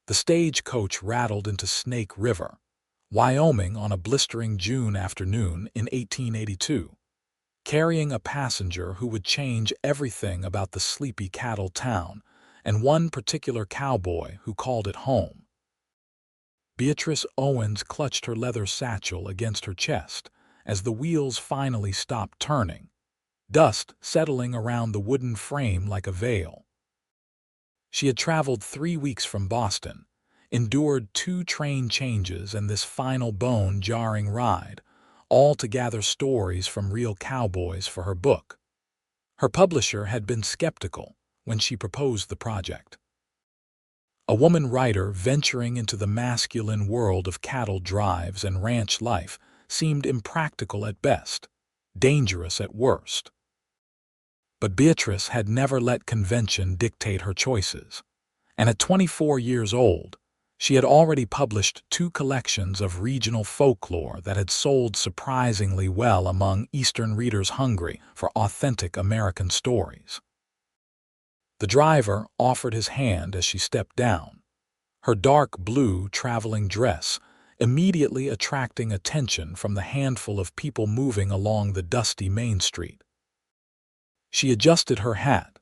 The stagecoach rattled into Snake River, Wyoming on a blistering June afternoon in 1882, carrying a passenger who would change everything about the sleepy cattle town and one particular cowboy who called it home. Beatrice Owens clutched her leather satchel against her chest as the wheels finally stopped turning, dust settling around the wooden frame like a veil. She had traveled 3 weeks from Boston, endured 2 train changes and this final bone-jarring ride, all to gather stories from real cowboys for her book. Her publisher had been skeptical when she proposed the project. A woman writer venturing into the masculine world of cattle drives and ranch life seemed impractical at best, dangerous at worst. But Beatrice had never let convention dictate her choices, and at 24 years old, she had already published 2 collections of regional folklore that had sold surprisingly well among Eastern readers hungry for authentic American stories. The driver offered his hand as she stepped down, her dark blue traveling dress immediately attracting attention from the handful of people moving along the dusty Main Street. She adjusted her hat,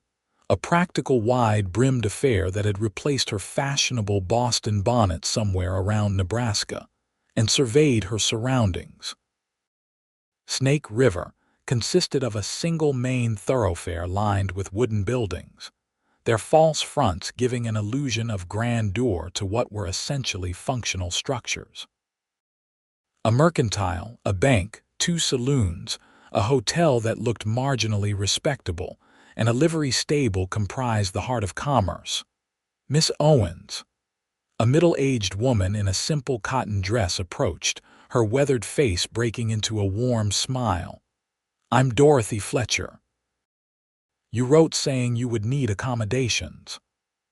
a practical wide-brimmed affair that had replaced her fashionable Boston bonnet somewhere around Nebraska, and surveyed her surroundings. Snake River consisted of a single main thoroughfare lined with wooden buildings, their false fronts giving an illusion of grandeur to what were essentially functional structures. A mercantile, a bank, 2 saloons, a hotel that looked marginally respectable, and a livery stable comprised the heart of commerce. Miss Owens, a middle-aged woman in a simple cotton dress, approached, her weathered face breaking into a warm smile. "I'm Dorothy Fletcher. You wrote saying you would need accommodations."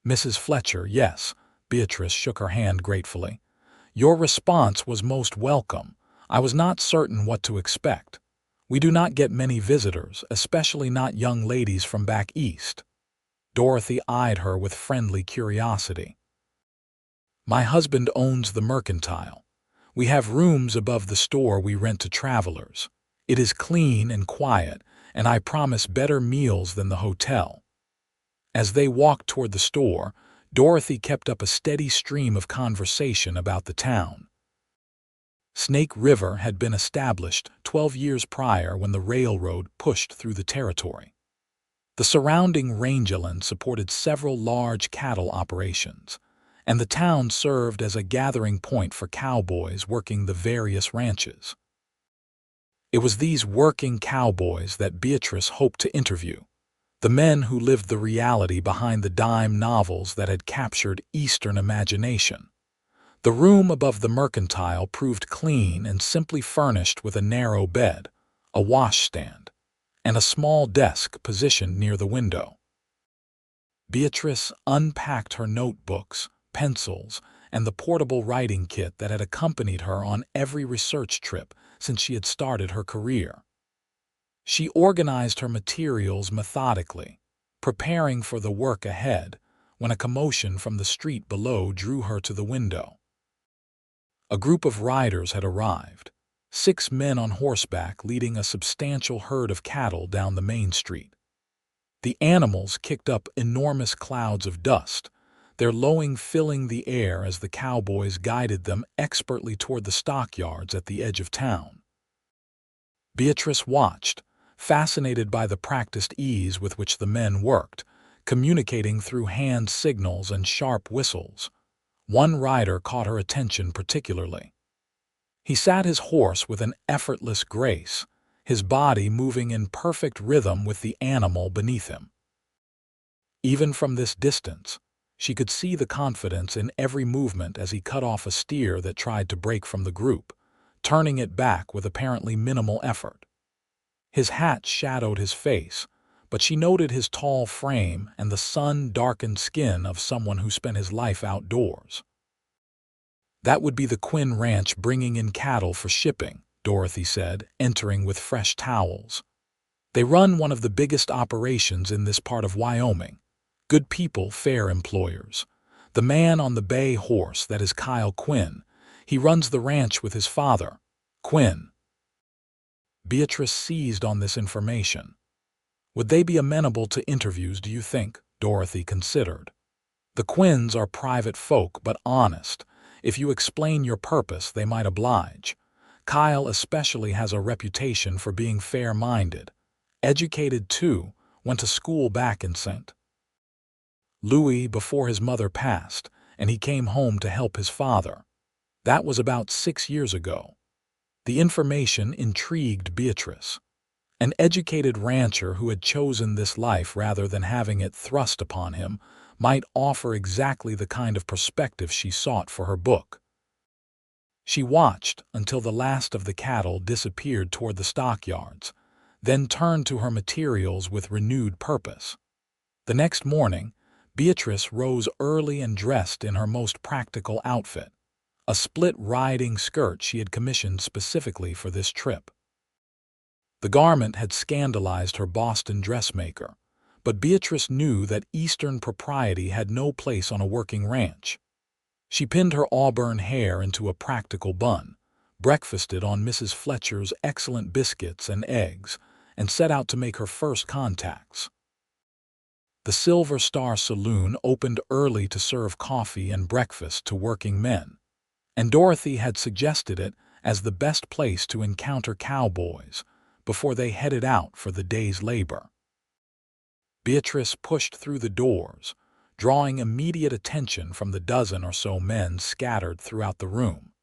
"Mrs. Fletcher, yes." Beatrice shook her hand gratefully. "Your response was most welcome. I was not certain what to expect. We do not get many visitors, especially not young ladies from back east." Dorothy eyed her with friendly curiosity. "My husband owns the mercantile. We have rooms above the store we rent to travelers. It is clean and quiet, and I promise better meals than the hotel." As they walked toward the store, Dorothy kept up a steady stream of conversation about the town. Snake River had been established 12 years prior when the railroad pushed through the territory. The surrounding rangeland supported several large cattle operations, and the town served as a gathering point for cowboys working the various ranches. It was these working cowboys that Beatrice hoped to interview, the men who lived the reality behind the dime novels that had captured Eastern imagination. The room above the mercantile proved clean and simply furnished with a narrow bed, a washstand, and a small desk positioned near the window. Beatrice unpacked her notebooks, pencils, and the portable writing kit that had accompanied her on every research trip since she had started her career. She organized her materials methodically, preparing for the work ahead, when a commotion from the street below drew her to the window. A group of riders had arrived, 6 men on horseback leading a substantial herd of cattle down the main street. The animals kicked up enormous clouds of dust, their lowing filling the air as the cowboys guided them expertly toward the stockyards at the edge of town. Beatrice watched, fascinated by the practiced ease with which the men worked, communicating through hand signals and sharp whistles. One rider caught her attention particularly. He sat his horse with an effortless grace, his body moving in perfect rhythm with the animal beneath him. Even from this distance, she could see the confidence in every movement as he cut off a steer that tried to break from the group, turning it back with apparently minimal effort. His hat shadowed his face, but she noted his tall frame and the sun-darkened skin of someone who spent his life outdoors. "That would be the Quinn Ranch bringing in cattle for shipping," Dorothy said, entering with fresh towels. "They run one of the biggest operations in this part of Wyoming. Good people, fair employers. The man on the bay horse, that is Kyle Quinn. He runs the ranch with his father, Quinn. Beatrice seized on this information. Would they be amenable to interviews, do you think? Dorothy considered. The Quinns are private folk, but honest. If you explain your purpose, they might oblige. Kyle especially has a reputation for being fair-minded. Educated, too, went to school back in St. Louis before his mother passed, and he came home to help his father. That was about 6 years ago. The information intrigued Beatrice. An educated rancher who had chosen this life rather than having it thrust upon him might offer exactly the kind of perspective she sought for her book. She watched until the last of the cattle disappeared toward the stockyards, then turned to her materials with renewed purpose. The next morning, Beatrice rose early and dressed in her most practical outfit, a split riding skirt she had commissioned specifically for this trip. The garment had scandalized her Boston dressmaker, but Beatrice knew that Eastern propriety had no place on a working ranch. She pinned her auburn hair into a practical bun, breakfasted on Mrs. Fletcher's excellent biscuits and eggs, and set out to make her first contacts. The Silver Star Saloon opened early to serve coffee and breakfast to working men, and Dorothy had suggested it as the best place to encounter cowboys before they headed out for the day's labor. Beatrice pushed through the doors, drawing immediate attention from the dozen or so men scattered throughout the room.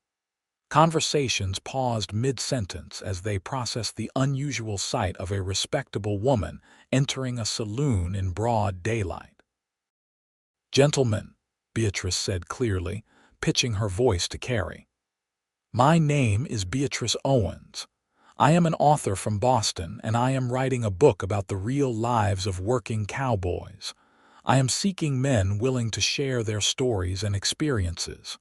Conversations paused mid-sentence as they processed the unusual sight of a respectable woman entering a saloon in broad daylight. "Gentlemen," Beatrice said clearly, pitching her voice to carry. "My name is Beatrice Owens. I am an author from Boston, and I am writing a book about the real lives of working cowboys. I am seeking men willing to share their stories and experiences.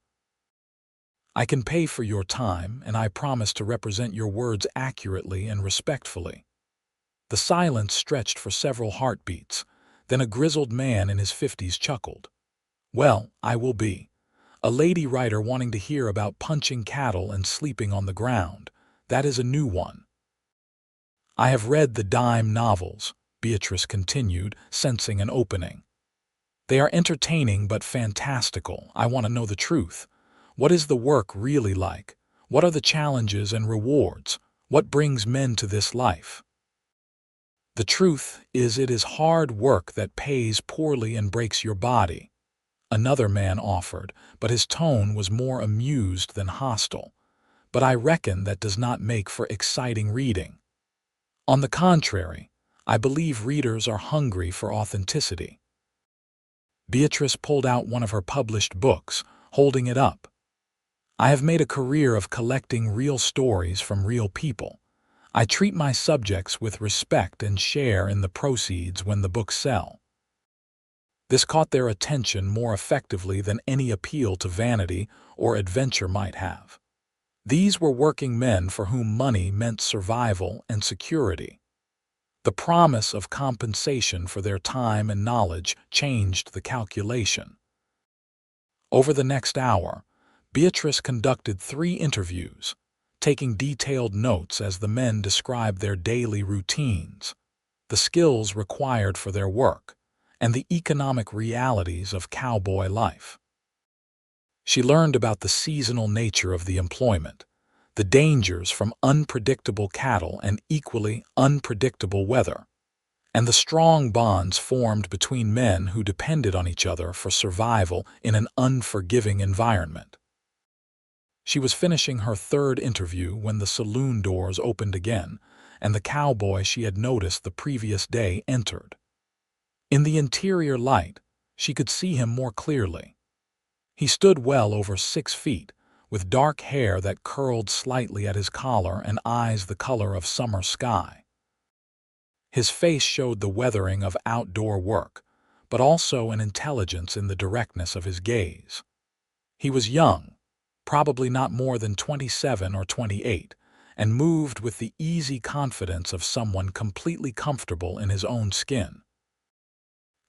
I can pay for your time, and I promise to represent your words accurately and respectfully." The silence stretched for several heartbeats. Then a grizzled man in his 50s chuckled. "Well, I will be. A lady writer wanting to hear about punching cattle and sleeping on the ground. That is a new one." "I have read the dime novels," Beatrice continued, sensing an opening. "They are entertaining but fantastical. I want to know the truth. What is the work really like? What are the challenges and rewards? What brings men to this life?" "The truth is, it is hard work that pays poorly and breaks your body," another man offered, but his tone was more amused than hostile. "But I reckon that does not make for exciting reading. On the contrary, I believe readers are hungry for authenticity." Beatrice pulled out one of her published books, holding it up. "I have made a career of collecting real stories from real people. I treat my subjects with respect and share in the proceeds when the books sell." This caught their attention more effectively than any appeal to vanity or adventure might have. These were working men for whom money meant survival and security. The promise of compensation for their time and knowledge changed the calculation. Over the next hour, Beatrice conducted 3 interviews, taking detailed notes as the men described their daily routines, the skills required for their work, and the economic realities of cowboy life. She learned about the seasonal nature of the employment, the dangers from unpredictable cattle and equally unpredictable weather, and the strong bonds formed between men who depended on each other for survival in an unforgiving environment. She was finishing her 3rd interview when the saloon doors opened again, and the cowboy she had noticed the previous day entered. In the interior light, she could see him more clearly. He stood well over 6 feet, with dark hair that curled slightly at his collar and eyes the color of summer sky. His face showed the weathering of outdoor work, but also an intelligence in the directness of his gaze. He was young, probably not more than 27 or 28, and moved with the easy confidence of someone completely comfortable in his own skin.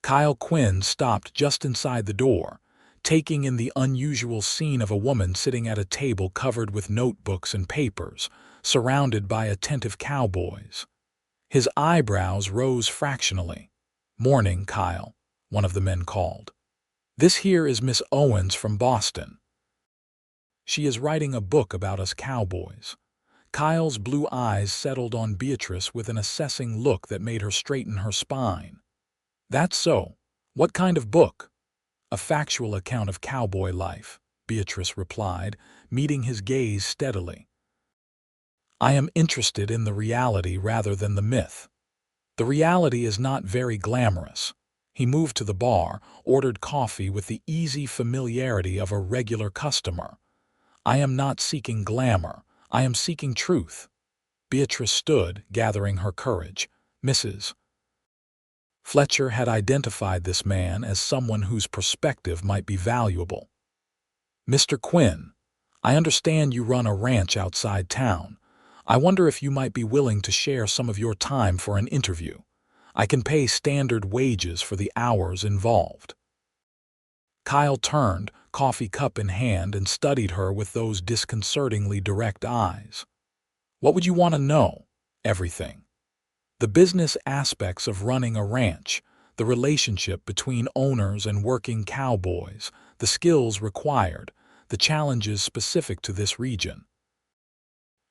Kyle Quinn stopped just inside the door, taking in the unusual scene of a woman sitting at a table covered with notebooks and papers, surrounded by attentive cowboys. His eyebrows rose fractionally. "Morning, Kyle," one of the men called. "This here is Miss Owens from Boston. She is writing a book about us cowboys." Kyle's blue eyes settled on Beatrice with an assessing look that made her straighten her spine. "That's so. What kind of book?" "A factual account of cowboy life," Beatrice replied, meeting his gaze steadily. "I am interested in the reality rather than the myth. The reality is not very glamorous." He moved to the bar, ordered coffee with the easy familiarity of a regular customer. "I am not seeking glamour. I am seeking truth." Beatrice stood, gathering her courage. Mrs. Fletcher had identified this man as someone whose perspective might be valuable. "Mr. Quinn, I understand you run a ranch outside town. I wonder if you might be willing to share some of your time for an interview. I can pay standard wages for the hours involved." Kyle turned, coffee cup in hand, and studied her with those disconcertingly direct eyes. "What would you want to know?" "Everything. The business aspects of running a ranch, the relationship between owners and working cowboys, the skills required, the challenges specific to this region.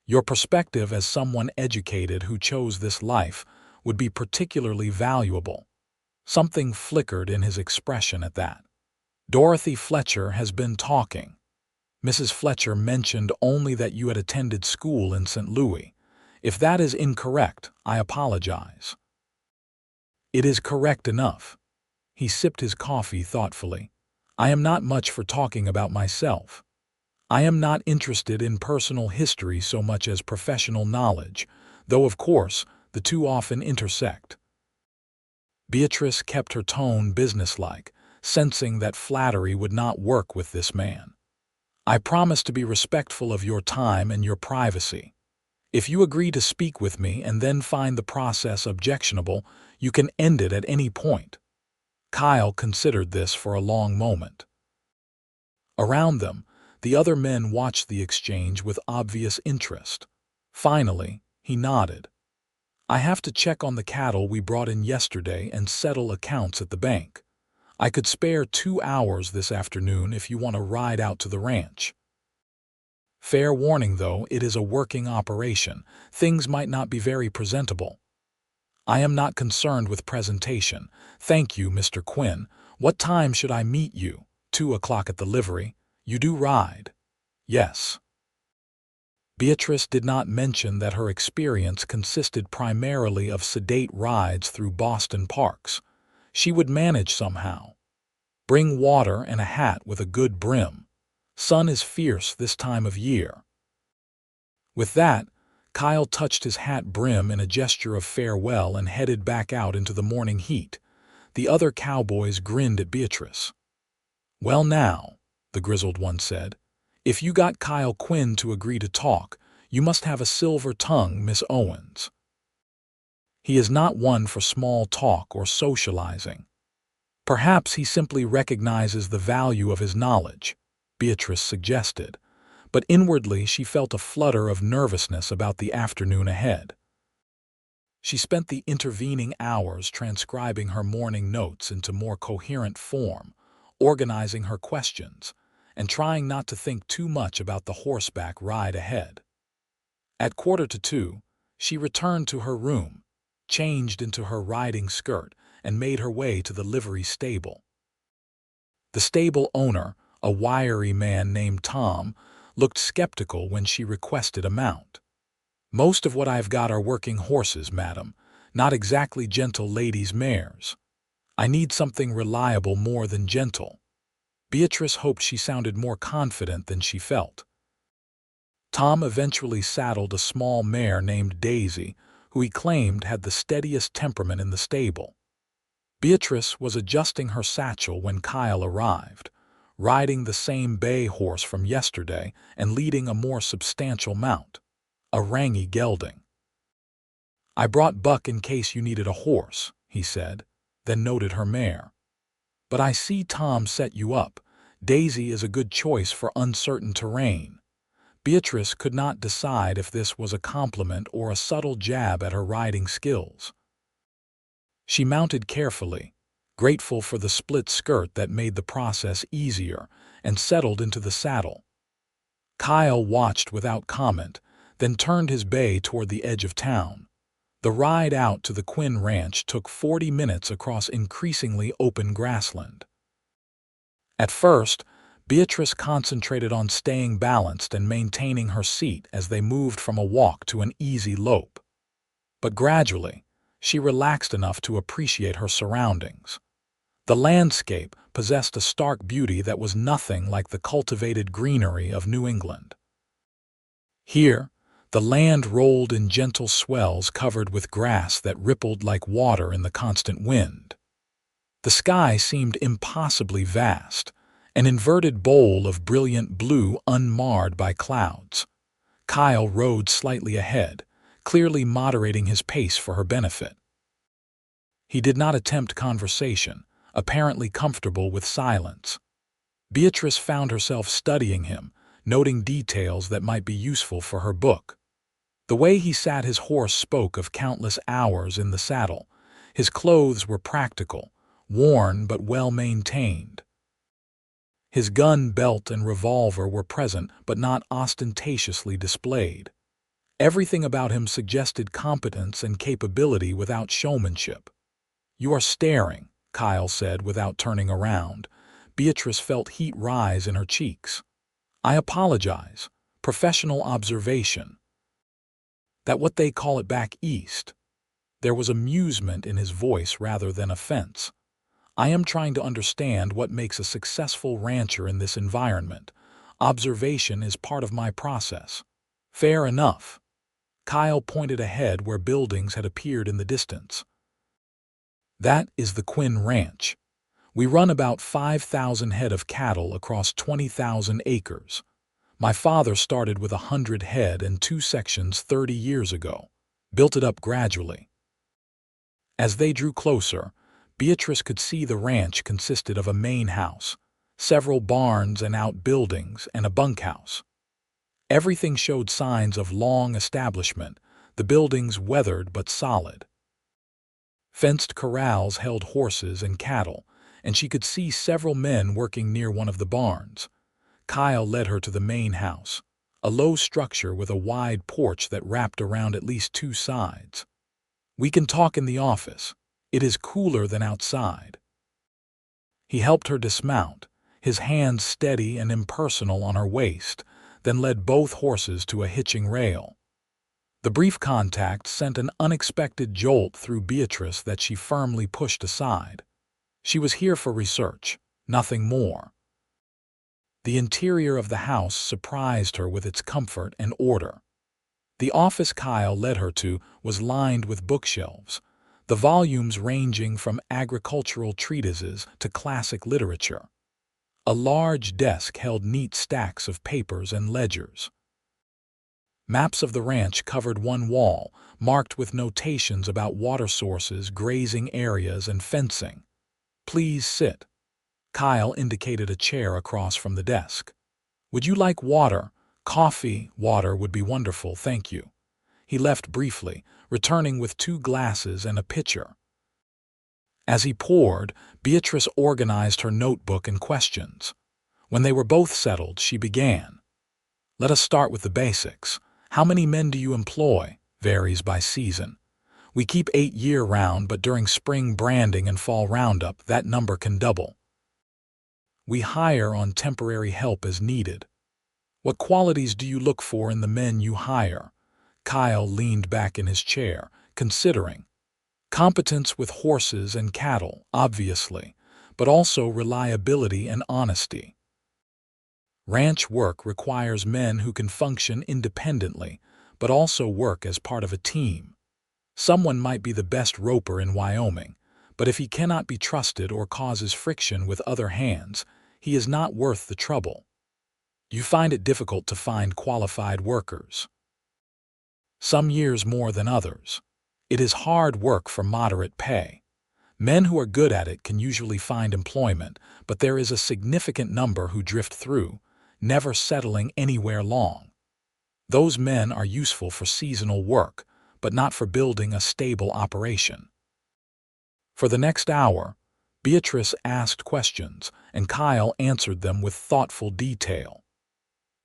Your perspective as someone educated who chose this life would be particularly valuable." Something flickered in his expression at that. "Dorothy Fletcher has been talking." "Mrs. Fletcher mentioned only that you had attended school in St. Louis. If that is incorrect, I apologize." "It is correct enough." He sipped his coffee thoughtfully. "I am not much for talking about myself. I am not interested in personal history so much as professional knowledge, though of course the two often intersect." Beatrice kept her tone businesslike, sensing that flattery would not work with this man. "I promise to be respectful of your time and your privacy. If you agree to speak with me and then find the process objectionable, you can end it at any point." Kyle considered this for a long moment. Around them, the other men watched the exchange with obvious interest. Finally, he nodded. "I have to check on the cattle we brought in yesterday and settle accounts at the bank. I could spare 2 hours this afternoon if you want to ride out to the ranch. Fair warning, though, it is a working operation. Things might not be very presentable." "I am not concerned with presentation. Thank you, Mr. Quinn. What time should I meet you?" 2 o'clock at the livery. "You do ride?" "Yes." Beatrice did not mention that her experience consisted primarily of sedate rides through Boston parks. She would manage somehow. "Bring water and a hat with a good brim. Sun is fierce this time of year." With that, Kyle touched his hat brim in a gesture of farewell and headed back out into the morning heat. The other cowboys grinned at Beatrice. "Well now," the grizzled one said, "if you got Kyle Quinn to agree to talk, you must have a silver tongue, Miss Owens. He is not one for small talk or socializing. Perhaps he simply recognizes the value of his knowledge," Beatrice suggested, but inwardly she felt a flutter of nervousness about the afternoon ahead. She spent the intervening hours transcribing her morning notes into more coherent form, organizing her questions, and trying not to think too much about the horseback ride ahead. At 1:45, she returned to her room, changed into her riding skirt, and made her way to the livery stable. The stable owner, a wiry man named Tom, looked skeptical when she requested a mount. "Most of what I've got are working horses, madam, not exactly gentle ladies' mares. I need something reliable more than gentle." Beatrice hoped she sounded more confident than she felt. Tom eventually saddled a small mare named Daisy, who he claimed had the steadiest temperament in the stable. Beatrice was adjusting her satchel when Kyle arrived, riding the same bay horse from yesterday and leading a more substantial mount, a rangy gelding. "I brought Buck in case you needed a horse," he said, then noted her mare. "But I see Tom set you up. Daisy is a good choice for uncertain terrain. Beatrice could not decide if this was a compliment or a subtle jab at her riding skills. She mounted carefully, grateful for the split skirt that made the process easier, and settled into the saddle. Kyle watched without comment, then turned his bay toward the edge of town. The ride out to the Quinn Ranch took 40 minutes across increasingly open grassland. At first, Beatrice concentrated on staying balanced and maintaining her seat as they moved from a walk to an easy lope. But gradually, she relaxed enough to appreciate her surroundings. The landscape possessed a stark beauty that was nothing like the cultivated greenery of New England. Here, the land rolled in gentle swells covered with grass that rippled like water in the constant wind. The sky seemed impossibly vast, an inverted bowl of brilliant blue unmarred by clouds. Kyle rode slightly ahead, clearly moderating his pace for her benefit. He did not attempt conversation, apparently comfortable with silence. Beatrice found herself studying him, noting details that might be useful for her book. The way he sat his horse spoke of countless hours in the saddle. His clothes were practical, worn but well-maintained. His gun, belt, and revolver were present but not ostentatiously displayed. Everything about him suggested competence and capability without showmanship. "You are staring," Kyle said without turning around. Beatrice felt heat rise in her cheeks. "I apologize. Professional observation. That what they call it back east?" There was amusement in his voice rather than offense. "I am trying to understand what makes a successful rancher in this environment. Observation is part of my process." "Fair enough." Kyle pointed ahead where buildings had appeared in the distance. "That is the Quinn Ranch. We run about 5,000 head of cattle across 20,000 acres. My father started with 100 head and 2 sections 30 years ago, built it up gradually." As they drew closer, Beatrice could see the ranch consisted of a main house, several barns and outbuildings, and a bunkhouse. Everything showed signs of long establishment, the buildings weathered but solid. Fenced corrals held horses and cattle, and she could see several men working near one of the barns. Kyle led her to the main house, a low structure with a wide porch that wrapped around at least 2 sides. "We can talk in the office. It is cooler than outside." He helped her dismount, his hands steady and impersonal on her waist, then led both horses to a hitching rail. The brief contact sent an unexpected jolt through Beatrice that she firmly pushed aside. She was here for research, nothing more. The interior of the house surprised her with its comfort and order. The office Kyle led her to was lined with bookshelves, the volumes ranging from agricultural treatises to classic literature. A large desk held neat stacks of papers and ledgers. Maps of the ranch covered one wall, marked with notations about water sources, grazing areas, and fencing. "Please sit." Kyle indicated a chair across from the desk. "Would you like water? Coffee?" "Water would be wonderful, thank you." He left briefly, returning with 2 glasses and a pitcher. As he poured, Beatrice organized her notebook and questions. When they were both settled, she began. "Let us start with the basics. How many men do you employ?" "Varies by season. We keep 8 year-round, but during spring branding and fall roundup, that number can double. We hire on temporary help as needed." "What qualities do you look for in the men you hire?" Kyle leaned back in his chair, considering. "Competence with horses and cattle, obviously, but also reliability and honesty. Ranch work requires men who can function independently, but also work as part of a team. Someone might be the best roper in Wyoming, but if he cannot be trusted or causes friction with other hands, he is not worth the trouble. You find it difficult to find qualified workers." "Some years more than others. It is hard work for moderate pay. Men who are good at it can usually find employment, but there is a significant number who drift through, never settling anywhere long. Those men are useful for seasonal work, but not for building a stable operation. For the next hour, Beatrice asked questions, and Kyle answered them with thoughtful detail.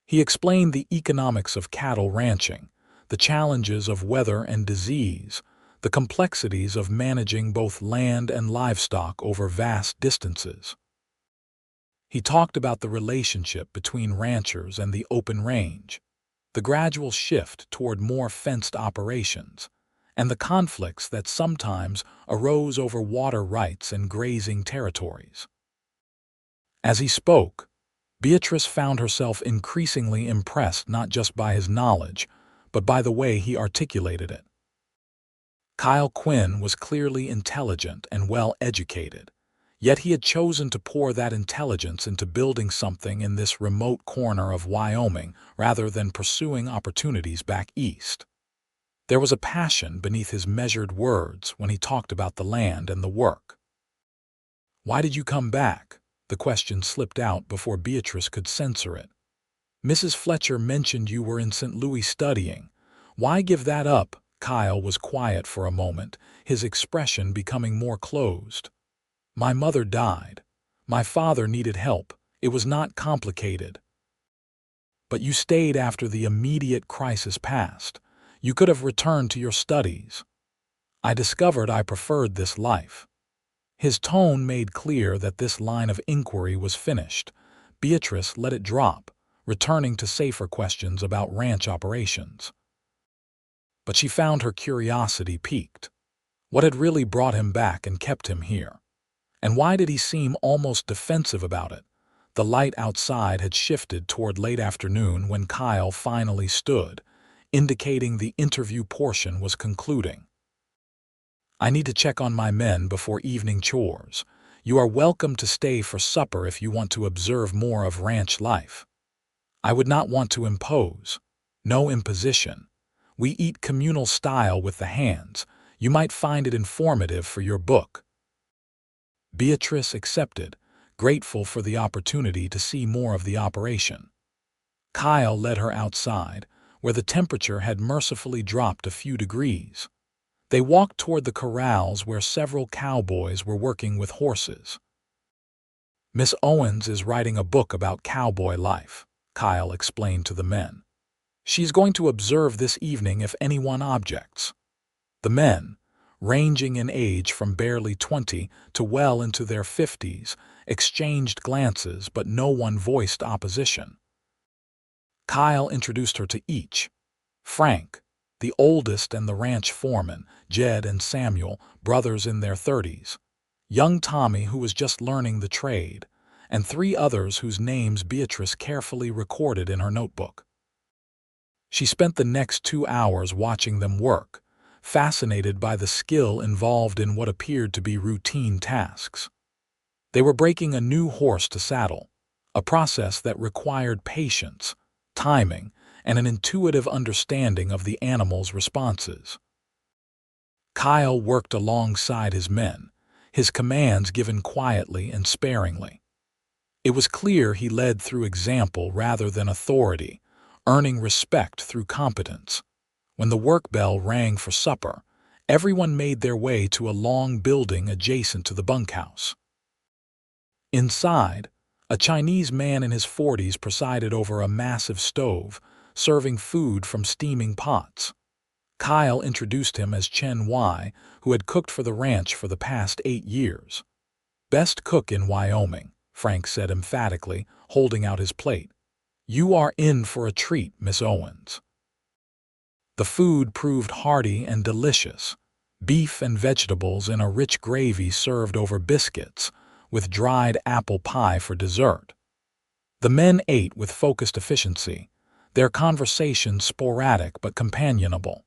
He explained the economics of cattle ranching, the challenges of weather and disease, the complexities of managing both land and livestock over vast distances. He talked about the relationship between ranchers and the open range, the gradual shift toward more fenced operations, and the conflicts that sometimes arose over water rights and grazing territories. As he spoke, Beatrice found herself increasingly impressed not just by his knowledge, but by the way he articulated it. Kyle Quinn was clearly intelligent and well-educated, yet he had chosen to pour that intelligence into building something in this remote corner of Wyoming rather than pursuing opportunities back east. There was a passion beneath his measured words when he talked about the land and the work. "Why did you come back?" The question slipped out before Beatrice could censor it. "Mrs. Fletcher mentioned you were in St. Louis studying. Why give that up?" Kyle was quiet for a moment, his expression becoming more closed. "My mother died. My father needed help. It was not complicated. But you stayed after the immediate crisis passed. You could have returned to your studies. I discovered I preferred this life." His tone made clear that this line of inquiry was finished. Beatrice let it drop, returning to safer questions about ranch operations. But she found her curiosity piqued. What had really brought him back and kept him here? And why did he seem almost defensive about it? The light outside had shifted toward late afternoon when Kyle finally stood, indicating the interview portion was concluding. "I need to check on my men before evening chores. You are welcome to stay for supper if you want to observe more of ranch life. I would not want to impose. No imposition. We eat communal style with the hands. You might find it informative for your book." Beatrice accepted, grateful for the opportunity to see more of the operation. Kyle led her outside, where the temperature had mercifully dropped a few degrees. They walked toward the corrals where several cowboys were working with horses. "Miss Owens is writing a book about cowboy life," Kyle explained to the men. "She's going to observe this evening if anyone objects." The men, ranging in age from barely 20 to well into their 50s, exchanged glances, but no one voiced opposition. Kyle introduced her to each. Frank, the oldest and the ranch foreman, Jed and Samuel, brothers in their 30s, young Tommy, who was just learning the trade, and 3 others whose names Beatrice carefully recorded in her notebook. She spent the next 2 hours watching them work, fascinated by the skill involved in what appeared to be routine tasks. They were breaking a new horse to saddle, a process that required patience, timing, and an intuitive understanding of the animal's responses. Kyle worked alongside his men, his commands given quietly and sparingly. It was clear he led through example rather than authority, earning respect through competence. When the work bell rang for supper, everyone made their way to a long building adjacent to the bunkhouse. Inside, a Chinese man in his 40s presided over a massive stove, serving food from steaming pots. Kyle introduced him as Chen Wai, who had cooked for the ranch for the past 8 years. "Best cook in Wyoming," Frank said emphatically, holding out his plate. "You are in for a treat, Miss Owens." The food proved hearty and delicious, beef and vegetables in a rich gravy served over biscuits, with dried apple pie for dessert. The men ate with focused efficiency, their conversation sporadic but companionable.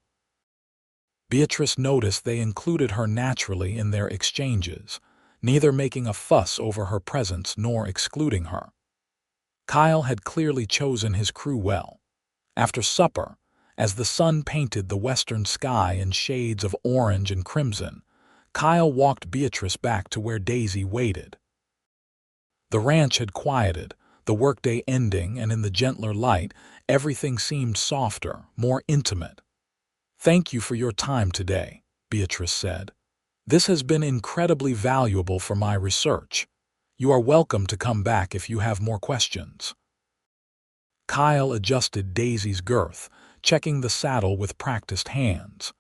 Beatrice noticed they included her naturally in their exchanges, neither making a fuss over her presence nor excluding her. Kyle had clearly chosen his crew well. After supper, as the sun painted the western sky in shades of orange and crimson, Kyle walked Beatrice back to where Daisy waited. The ranch had quieted, the workday ending, and in the gentler light, everything seemed softer, more intimate. "Thank you for your time today," Beatrice said. "This has been incredibly valuable for my research. You are welcome to come back if you have more questions." Kyle adjusted Daisy's girth, checking the saddle with practiced hands.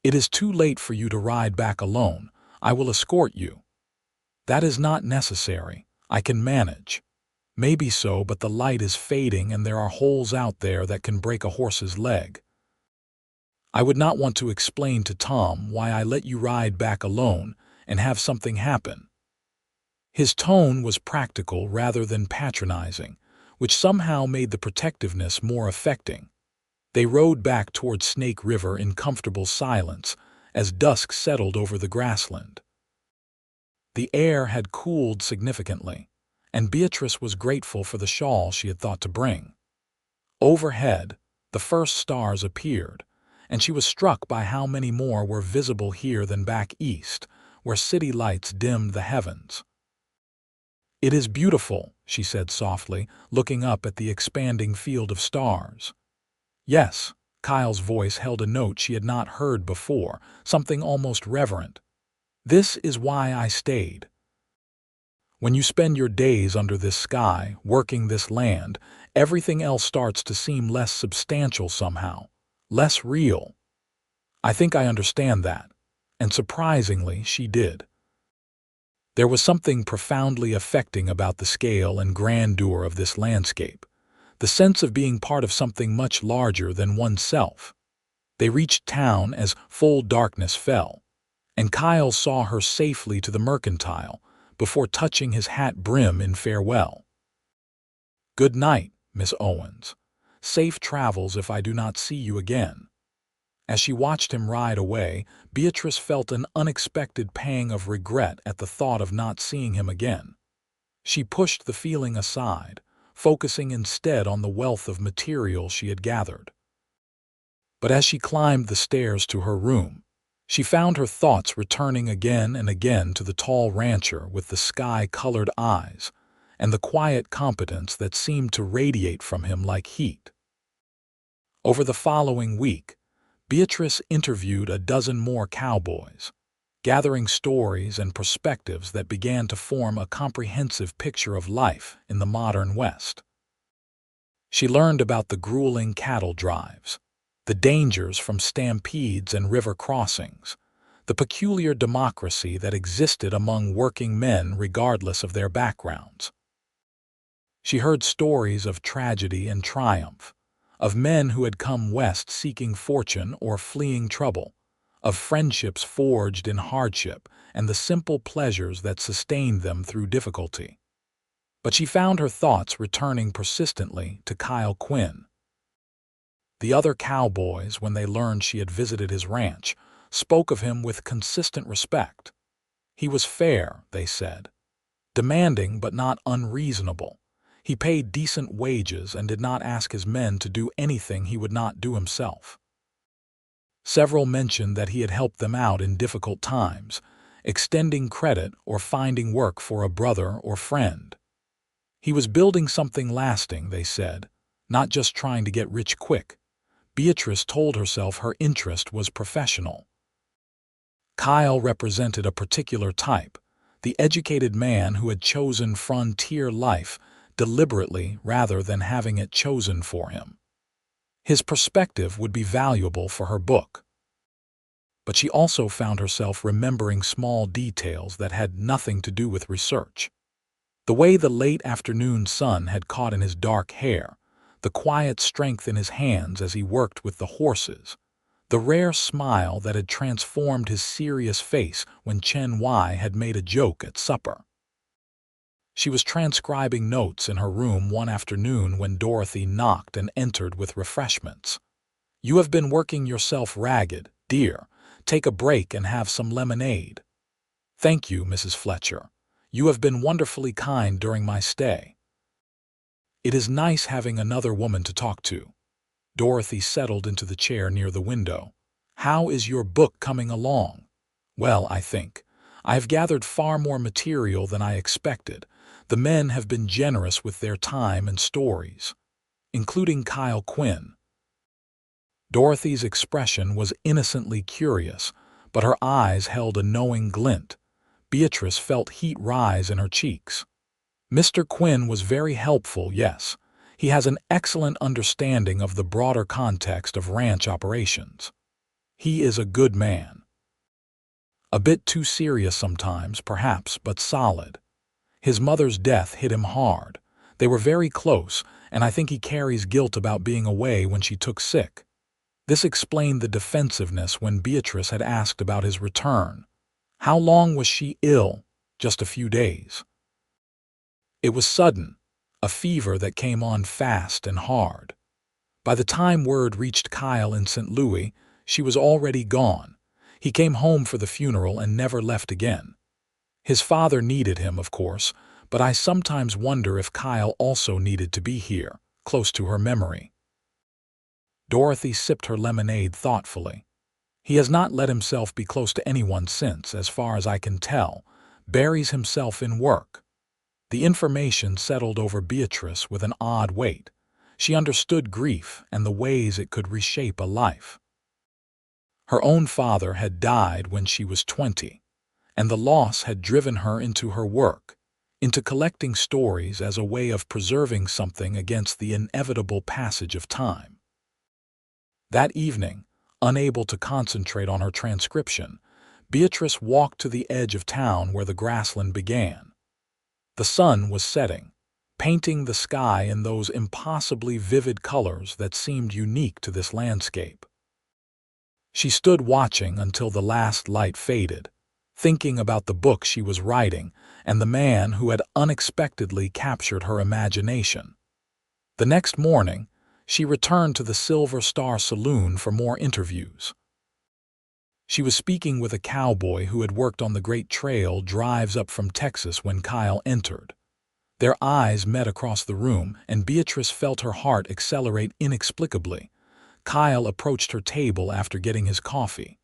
"It is too late for you to ride back alone. I will escort you." "That is not necessary. I can manage." "Maybe so, but the light is fading and there are holes out there that can break a horse's leg. I would not want to explain to Tom why I let you ride back alone and have something happen." His tone was practical rather than patronizing, which somehow made the protectiveness more affecting. They rode back toward Snake River in comfortable silence as dusk settled over the grassland. The air had cooled significantly, and Beatrice was grateful for the shawl she had thought to bring. Overhead, the first stars appeared, and she was struck by how many more were visible here than back east, where city lights dimmed the heavens. "It is beautiful," she said softly, looking up at the expanding field of stars. "Yes," Kyle's voice held a note she had not heard before, something almost reverent. "This is why I stayed. When you spend your days under this sky, working this land, everything else starts to seem less substantial somehow, less real." "I think I understand that." And surprisingly, she did. There was something profoundly affecting about the scale and grandeur of this landscape, the sense of being part of something much larger than oneself. They reached town as full darkness fell, and Kyle saw her safely to the mercantile before touching his hat brim in farewell. "Good night, Miss Owens. Safe travels if I do not see you again." As she watched him ride away, Beatrice felt an unexpected pang of regret at the thought of not seeing him again. She pushed the feeling aside, focusing instead on the wealth of material she had gathered. But as she climbed the stairs to her room, she found her thoughts returning again and again to the tall rancher with the sky-colored eyes and the quiet competence that seemed to radiate from him like heat. Over the following week, Beatrice interviewed a dozen more cowboys, gathering stories and perspectives that began to form a comprehensive picture of life in the modern West. She learned about the grueling cattle drives, the dangers from stampedes and river crossings, the peculiar democracy that existed among working men regardless of their backgrounds. She heard stories of tragedy and triumph, of men who had come west seeking fortune or fleeing trouble, of friendships forged in hardship and the simple pleasures that sustained them through difficulty. But she found her thoughts returning persistently to Kyle Quinn. The other cowboys, when they learned she had visited his ranch, spoke of him with consistent respect. He was fair, they said, demanding but not unreasonable. He paid decent wages and did not ask his men to do anything he would not do himself. Several mentioned that he had helped them out in difficult times, extending credit or finding work for a brother or friend. He was building something lasting, they said, not just trying to get rich quick. Beatrice told herself her interest was professional. Kyle represented a particular type, the educated man who had chosen frontier life deliberately rather than having it chosen for him. His perspective would be valuable for her book. But she also found herself remembering small details that had nothing to do with research. The way the late afternoon sun had caught in his dark hair, the quiet strength in his hands as he worked with the horses, the rare smile that had transformed his serious face when Chen Wai had made a joke at supper. She was transcribing notes in her room one afternoon when Dorothy knocked and entered with refreshments. "You have been working yourself ragged, dear. Take a break and have some lemonade." "Thank you, Mrs. Fletcher. You have been wonderfully kind during my stay." "It is nice having another woman to talk to." Dorothy settled into the chair near the window. "How is your book coming along? Well, I think. I have gathered far more material than I expected. The men have been generous with their time and stories, including Kyle Quinn. Dorothy's expression was innocently curious, but her eyes held a knowing glint. Beatrice felt heat rise in her cheeks. Mr. Quinn was very helpful, yes. He has an excellent understanding of the broader context of ranch operations. He is a good man. A bit too serious sometimes, perhaps, but solid. His mother's death hit him hard. They were very close, and I think he carries guilt about being away when she took sick. This explained the defensiveness when Beatrice had asked about his return. How long was she ill? Just a few days. It was sudden, a fever that came on fast and hard. By the time word reached Kyle in St. Louis, she was already gone. He came home for the funeral and never left again. His father needed him, of course, but I sometimes wonder if Kyle also needed to be here, close to her memory. Dorothy sipped her lemonade thoughtfully. He has not let himself be close to anyone since, as far as I can tell. Buries himself in work. The information settled over Beatrice with an odd weight. She understood grief and the ways it could reshape a life. Her own father had died when she was 20, and the loss had driven her into her work, into collecting stories as a way of preserving something against the inevitable passage of time. That evening, unable to concentrate on her transcription, Beatrice walked to the edge of town where the grassland began. The sun was setting, painting the sky in those impossibly vivid colors that seemed unique to this landscape. She stood watching until the last light faded, thinking about the book she was writing and the man who had unexpectedly captured her imagination. The next morning, she returned to the Silver Star Saloon for more interviews. She was speaking with a cowboy who had worked on the Great Trail drives up from Texas when Kyle entered. Their eyes met across the room, and Beatrice felt her heart accelerate inexplicably. Kyle approached her table after getting his coffee.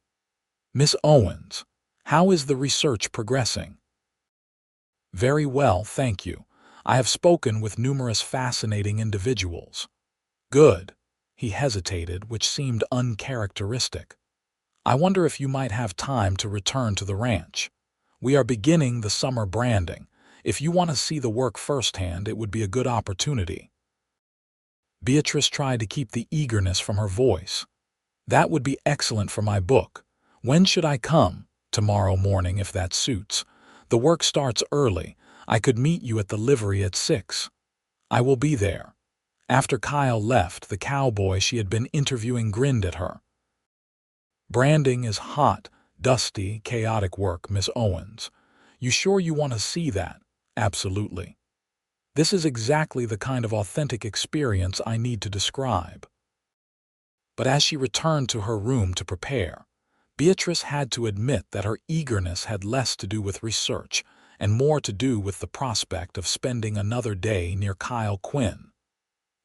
"Miss Owens, how is the research progressing?" "Very well, thank you. I have spoken with numerous fascinating individuals." "Good." He hesitated, which seemed uncharacteristic. "I wonder if you might have time to return to the ranch. We are beginning the summer branding. If you want to see the work firsthand, it would be a good opportunity." Beatrice tried to keep the eagerness from her voice. "That would be excellent for my book. When should I come?" "Tomorrow morning, if that suits. The work starts early. I could meet you at the livery at 6. "I will be there." After Kyle left, the cowboy she had been interviewing grinned at her. "Branding is hot, dusty, chaotic work, Miss Owens. You sure you want to see that?" "Absolutely. This is exactly the kind of authentic experience I need to describe." But as she returned to her room to prepare, Beatrice had to admit that her eagerness had less to do with research and more to do with the prospect of spending another day near Kyle Quinn.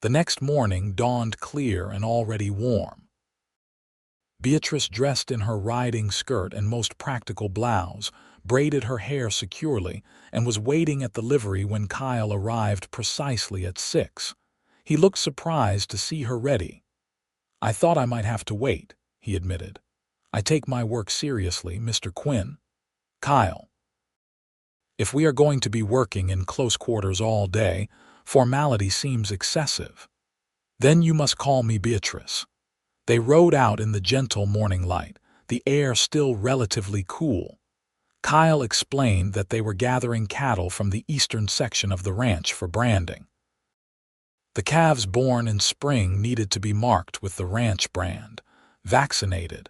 The next morning dawned clear and already warm. Beatrice dressed in her riding skirt and most practical blouse, braided her hair securely, and was waiting at the livery when Kyle arrived precisely at 6. He looked surprised to see her ready. "I thought I might have to wait," he admitted. "I take my work seriously, Mr. Quinn." "Kyle, if we are going to be working in close quarters all day, formality seems excessive." "Then you must call me Beatrice." They rode out in the gentle morning light, the air still relatively cool. Kyle explained that they were gathering cattle from the eastern section of the ranch for branding. The calves born in spring needed to be marked with the ranch brand, vaccinated,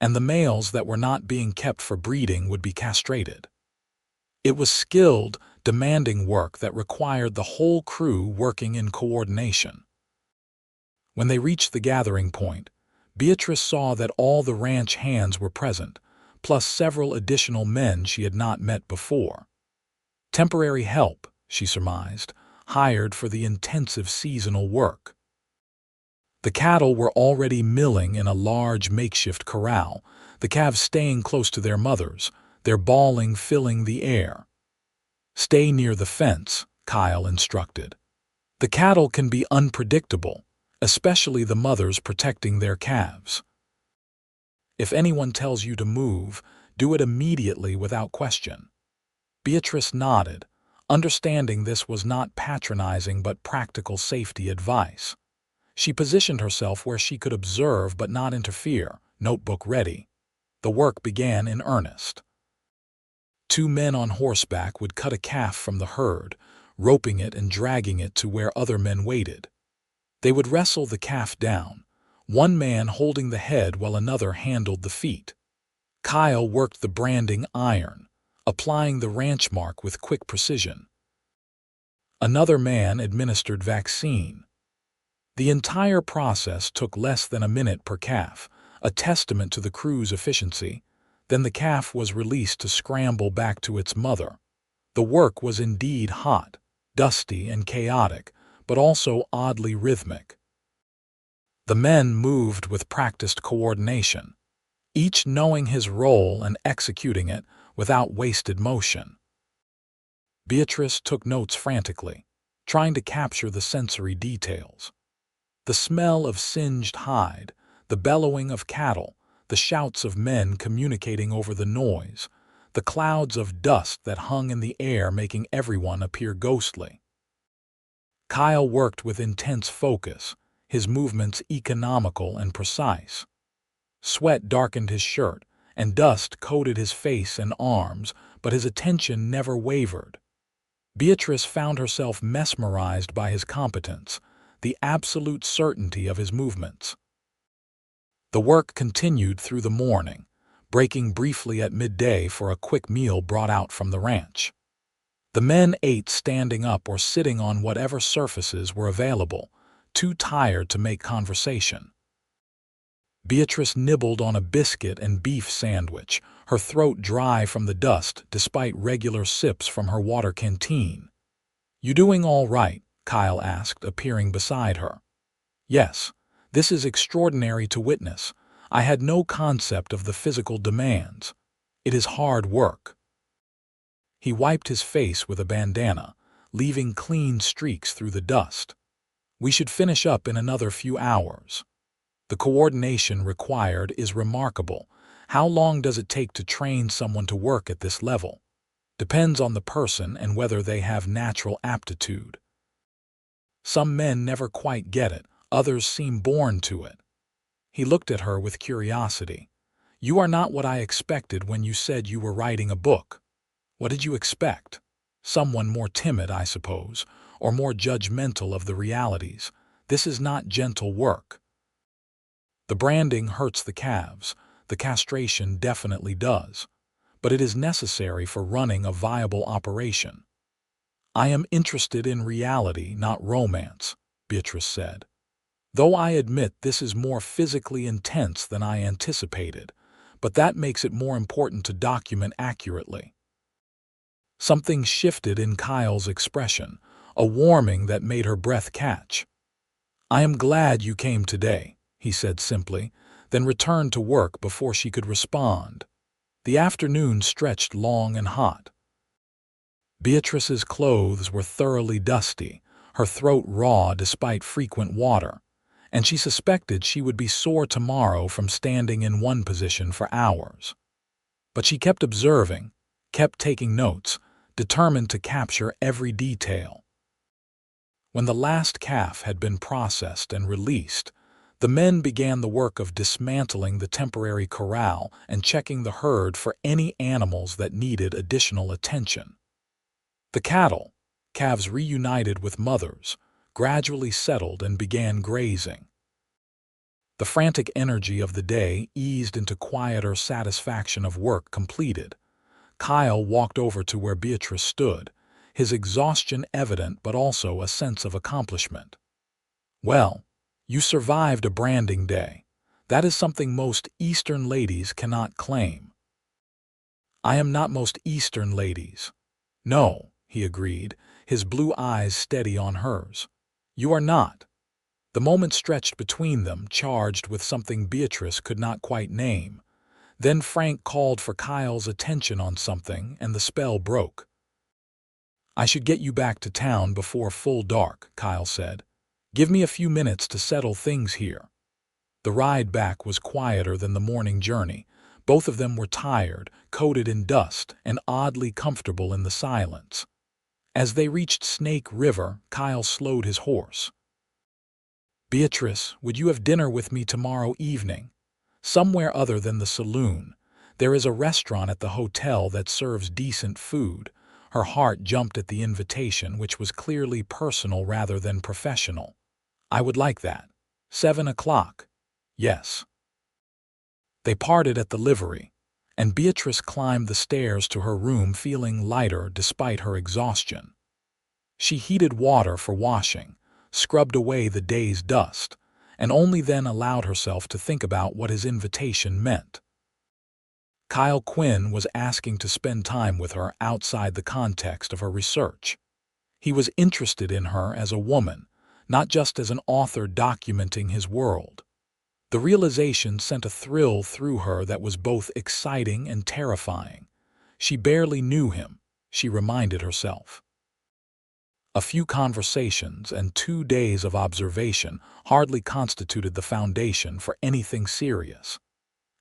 and the males that were not being kept for breeding would be castrated. It was skilled, demanding work that required the whole crew working in coordination. When they reached the gathering point, Beatrice saw that all the ranch hands were present, plus several additional men she had not met before. Temporary help, she surmised, hired for the intensive seasonal work. The cattle were already milling in a large makeshift corral, the calves staying close to their mothers, their bawling filling the air. "Stay near the fence," Kyle instructed. "The cattle can be unpredictable, especially the mothers protecting their calves. If anyone tells you to move, do it immediately without question." Beatrice nodded, understanding this was not patronizing but practical safety advice. She positioned herself where she could observe but not interfere, notebook ready. The work began in earnest. Two men on horseback would cut a calf from the herd, roping it and dragging it to where other men waited. They would wrestle the calf down, one man holding the head while another handled the feet. Kyle worked the branding iron, applying the ranch mark with quick precision. Another man administered vaccine. The entire process took less than a minute per calf, a testament to the crew's efficiency. Then the calf was released to scramble back to its mother. The work was indeed hot, dusty, and chaotic, but also oddly rhythmic. The men moved with practiced coordination, each knowing his role and executing it without wasted motion. Beatrice took notes frantically, trying to capture the sensory details. The smell of singed hide, the bellowing of cattle, the shouts of men communicating over the noise, the clouds of dust that hung in the air making everyone appear ghostly. Kyle worked with intense focus, his movements economical and precise. Sweat darkened his shirt, and dust coated his face and arms, but his attention never wavered. Beatrice found herself mesmerized by his competence, the absolute certainty of his movements. The work continued through the morning, breaking briefly at midday for a quick meal brought out from the ranch. The men ate standing up or sitting on whatever surfaces were available, too tired to make conversation. Beatrice nibbled on a biscuit and beef sandwich, her throat dry from the dust despite regular sips from her water canteen. "You doing all right?" Kyle asked, appearing beside her. "Yes. This is extraordinary to witness. I had no concept of the physical demands. It is hard work." He wiped his face with a bandana, leaving clean streaks through the dust. "We should finish up in another few hours. The coordination required is remarkable. How long does it take to train someone to work at this level? Depends on the person and whether they have natural aptitude. Some men never quite get it, others seem born to it." He looked at her with curiosity. "You are not what I expected when you said you were writing a book. What did you expect? Someone more timid, I suppose, or more judgmental of the realities. This is not gentle work. The branding hurts the calves, the castration definitely does, but it is necessary for running a viable operation." "I am interested in reality, not romance," Beatrice said. "Though I admit this is more physically intense than I anticipated, but that makes it more important to document accurately." Something shifted in Kyle's expression, a warming that made her breath catch. "I am glad you came today," he said simply, then returned to work before she could respond. The afternoon stretched long and hot. Beatrice's clothes were thoroughly dusty, her throat raw despite frequent water, and she suspected she would be sore tomorrow from standing in one position for hours. But she kept observing, kept taking notes, determined to capture every detail. When the last calf had been processed and released, the men began the work of dismantling the temporary corral and checking the herd for any animals that needed additional attention. The cattle, calves reunited with mothers, gradually settled and began grazing. The frantic energy of the day eased into quieter satisfaction of work completed. Kyle walked over to where Beatrice stood, his exhaustion evident but also a sense of accomplishment. "Well, you survived a branding day. That is something most Eastern ladies cannot claim." "I am not most Eastern ladies." "No," he agreed, his blue eyes steady on hers. "You are not. The moment stretched between them, charged with something Beatrice could not quite name. Then Frank called for Kyle's attention on something, and the spell broke. "I should get you back to town before full dark," Kyle said. "Give me a few minutes to settle things here." The ride back was quieter than the morning journey. Both of them were tired, coated in dust, and oddly comfortable in the silence. As they reached Snake River, Kyle slowed his horse. "Beatrice, would you have dinner with me tomorrow evening? Somewhere other than the saloon. There is a restaurant at the hotel that serves decent food." Her heart jumped at the invitation, which was clearly personal rather than professional. "I would like that. 7 o'clock. Yes." They parted at the livery, and Beatrice climbed the stairs to her room feeling lighter despite her exhaustion. She heated water for washing, scrubbed away the day's dust, and only then allowed herself to think about what his invitation meant. Kyle Quinn was asking to spend time with her outside the context of her research. He was interested in her as a woman, not just as an author documenting his world. The realization sent a thrill through her that was both exciting and terrifying. She barely knew him, she reminded herself. A few conversations and 2 days of observation hardly constituted the foundation for anything serious.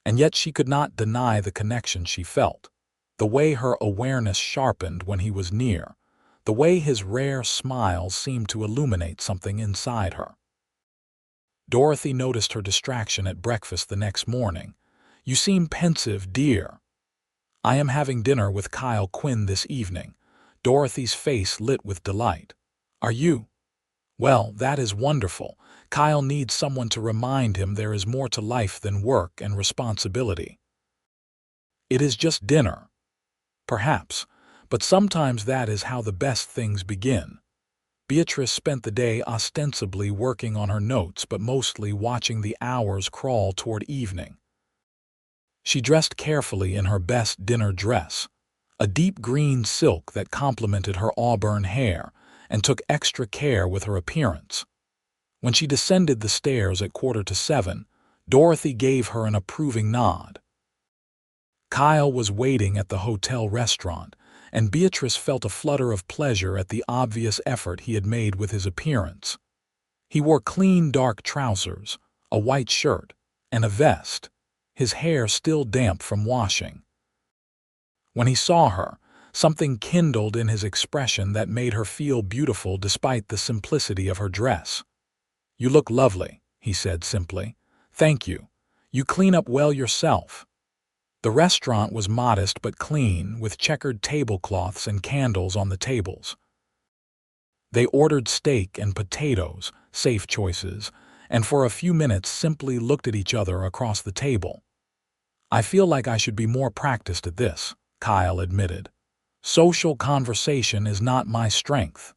And yet she could not deny the connection she felt, the way her awareness sharpened when he was near, the way his rare smile seemed to illuminate something inside her. Dorothy noticed her distraction at breakfast the next morning. "You seem pensive, dear." "I am having dinner with Kyle Quinn this evening." Dorothy's face lit with delight. "Are you? Well, that is wonderful. Kyle needs someone to remind him there is more to life than work and responsibility." "It is just dinner." "Perhaps, but sometimes that is how the best things begin." Beatrice spent the day ostensibly working on her notes but mostly watching the hours crawl toward evening. She dressed carefully in her best dinner dress, a deep green silk that complemented her auburn hair, and took extra care with her appearance. When she descended the stairs at 6:45, Dorothy gave her an approving nod. Kyle was waiting at the hotel restaurant, and Beatrice felt a flutter of pleasure at the obvious effort he had made with his appearance. He wore clean dark trousers, a white shirt, and a vest, his hair still damp from washing. When he saw her, something kindled in his expression that made her feel beautiful despite the simplicity of her dress. "You look lovely," he said simply. "Thank you. You clean up well yourself." The restaurant was modest but clean, with checkered tablecloths and candles on the tables. They ordered steak and potatoes, safe choices, and for a few minutes simply looked at each other across the table. "I feel like I should be more practiced at this," Kyle admitted. "Social conversation is not my strength."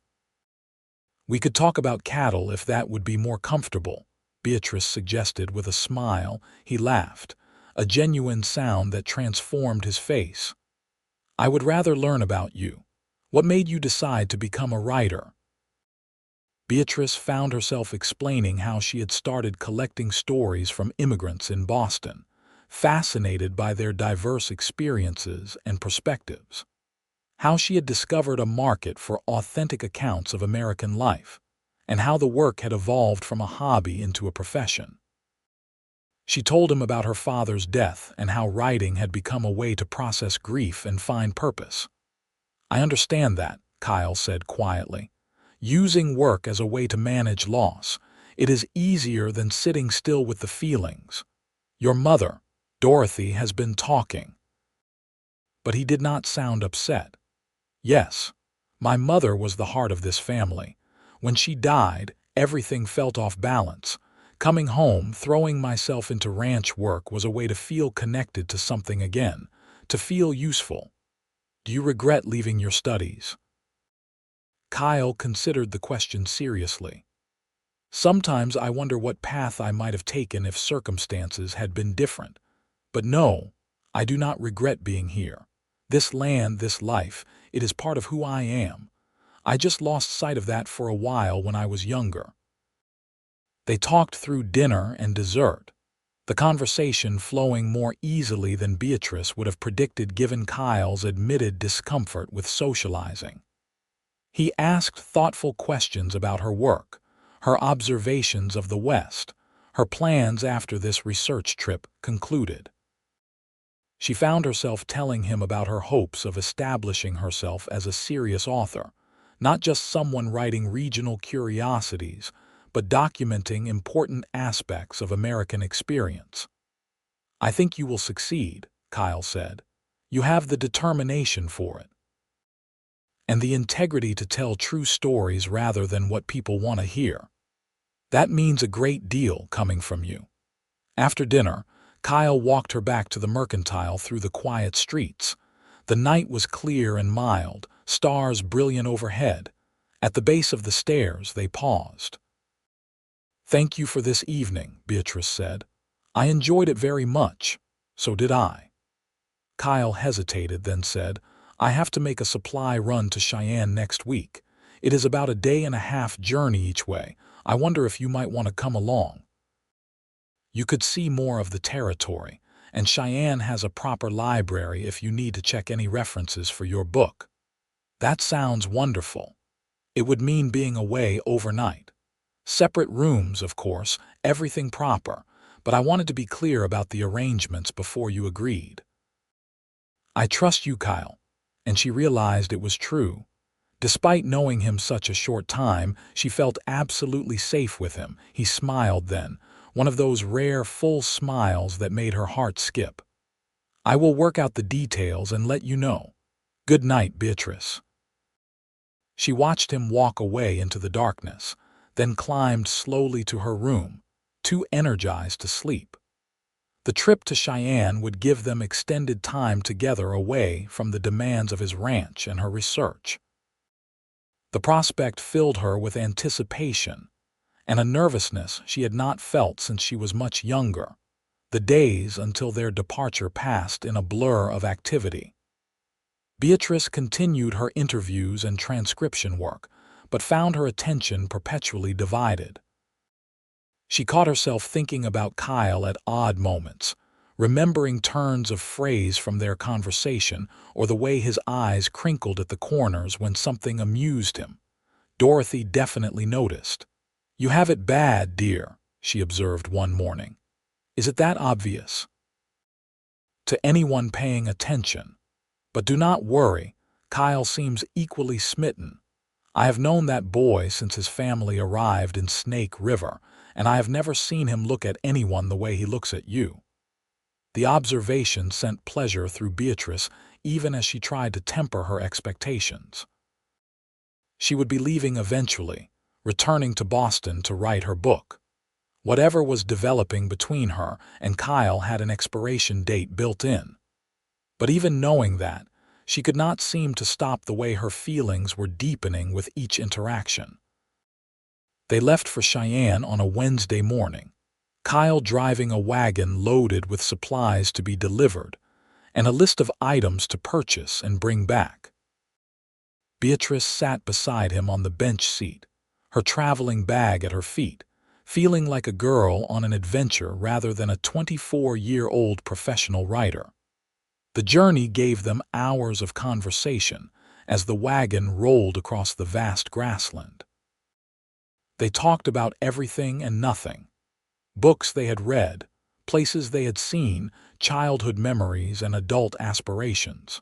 "We could talk about cattle if that would be more comfortable," Beatrice suggested with a smile. He laughed, a genuine sound that transformed his face. "I would rather learn about you. What made you decide to become a writer?" Beatrice found herself explaining how she had started collecting stories from immigrants in Boston, fascinated by their diverse experiences and perspectives. How she had discovered a market for authentic accounts of American life, and how the work had evolved from a hobby into a profession. She told him about her father's death and how writing had become a way to process grief and find purpose. "I understand that," Kyle said quietly. "Using work as a way to manage loss, it is easier than sitting still with the feelings. Your mother, Dorothy, has been talking." But he did not sound upset. "Yes, my mother was the heart of this family. When she died, everything felt off balance. Coming home, throwing myself into ranch work was a way to feel connected to something again, to feel useful." "Do you regret leaving your studies?" Kyle considered the question seriously. "Sometimes I wonder what path I might have taken if circumstances had been different. But no, I do not regret being here. This land, this life, it is part of who I am. I just lost sight of that for a while when I was younger." They talked through dinner and dessert, the conversation flowing more easily than Beatrice would have predicted given Kyle's admitted discomfort with socializing. He asked thoughtful questions about her work, her observations of the West, her plans after this research trip concluded. She found herself telling him about her hopes of establishing herself as a serious author, not just someone writing regional curiosities, but documenting important aspects of American experience. "I think you will succeed," Kyle said. "You have the determination for it, and the integrity to tell true stories rather than what people want to hear. That means a great deal coming from you." After dinner, Kyle walked her back to the Mercantile through the quiet streets. The night was clear and mild, stars brilliant overhead. At the base of the stairs, they paused. "Thank you for this evening," Beatrice said. "I enjoyed it very much." "So did I." Kyle hesitated, then said, "I have to make a supply run to Cheyenne next week. It is about a day-and-a-half journey each way. I wonder if you might want to come along. You could see more of the territory, and Cheyenne has a proper library if you need to check any references for your book." "That sounds wonderful. It would mean being away overnight. Separate rooms, of course, everything proper, but I wanted to be clear about the arrangements before you agreed." "I trust you, Kyle," and she realized it was true. Despite knowing him such a short time, she felt absolutely safe with him. He smiled then, one of those rare full smiles that made her heart skip. "I will work out the details and let you know. Good night, Beatrice." She watched him walk away into the darkness, then climbed slowly to her room, too energized to sleep. The trip to Cheyenne would give them extended time together away from the demands of his ranch and her research. The prospect filled her with anticipation and a nervousness she had not felt since she was much younger. The days until their departure passed in a blur of activity. Beatrice continued her interviews and transcription work, but found her attention perpetually divided. She caught herself thinking about Kyle at odd moments, remembering turns of phrase from their conversation or the way his eyes crinkled at the corners when something amused him. Dorothy definitely noticed. "You have it bad, dear," she observed one morning. "Is it that obvious?" To anyone paying attention. But do not worry, Kyle seems equally smitten. "I have known that boy since his family arrived in Snake River, and I have never seen him look at anyone the way he looks at you." The observation sent pleasure through Beatrice even as she tried to temper her expectations. She would be leaving eventually, returning to Boston to write her book. Whatever was developing between her and Kyle had an expiration date built in. But even knowing that, she could not seem to stop the way her feelings were deepening with each interaction. They left for Cheyenne on a Wednesday morning, Kyle driving a wagon loaded with supplies to be delivered and a list of items to purchase and bring back. Beatrice sat beside him on the bench seat, her traveling bag at her feet, feeling like a girl on an adventure rather than a 24-year-old professional writer. The journey gave them hours of conversation as the wagon rolled across the vast grassland. They talked about everything and nothing. Books they had read, places they had seen, childhood memories and adult aspirations.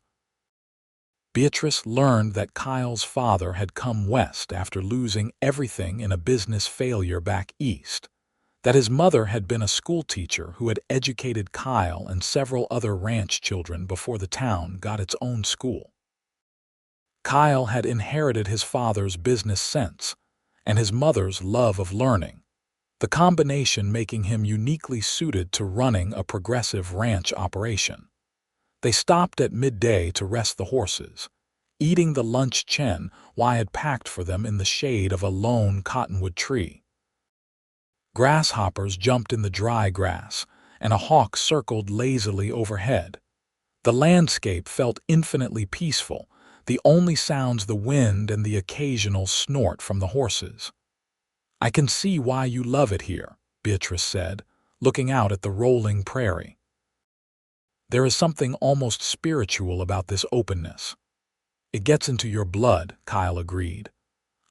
Beatrice learned that Kyle's father had come west after losing everything in a business failure back east, that his mother had been a schoolteacher who had educated Kyle and several other ranch children before the town got its own school. Kyle had inherited his father's business sense and his mother's love of learning, the combination making him uniquely suited to running a progressive ranch operation. They stopped at midday to rest the horses, eating the lunch chen Y had packed for them in the shade of a lone cottonwood tree. Grasshoppers jumped in the dry grass, and a hawk circled lazily overhead. The landscape felt infinitely peaceful, the only sounds the wind and the occasional snort from the horses. "I can see why you love it here," Beatrice said, looking out at the rolling prairie. "There is something almost spiritual about this openness." "It gets into your blood," Kyle agreed.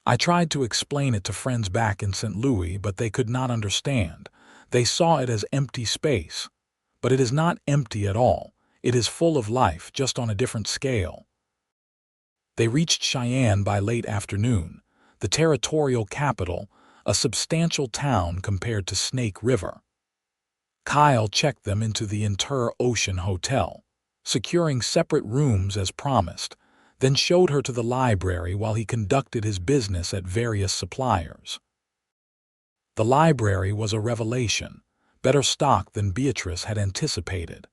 "I tried to explain it to friends back in St. Louis, but they could not understand. They saw it as empty space. But it is not empty at all. It is full of life, just on a different scale." They reached Cheyenne by late afternoon, the territorial capital, a substantial town compared to Snake River. Kyle checked them into the Inter-Ocean Hotel, securing separate rooms as promised, then showed her to the library while he conducted his business at various suppliers. The library was a revelation, better stocked than Beatrice had anticipated.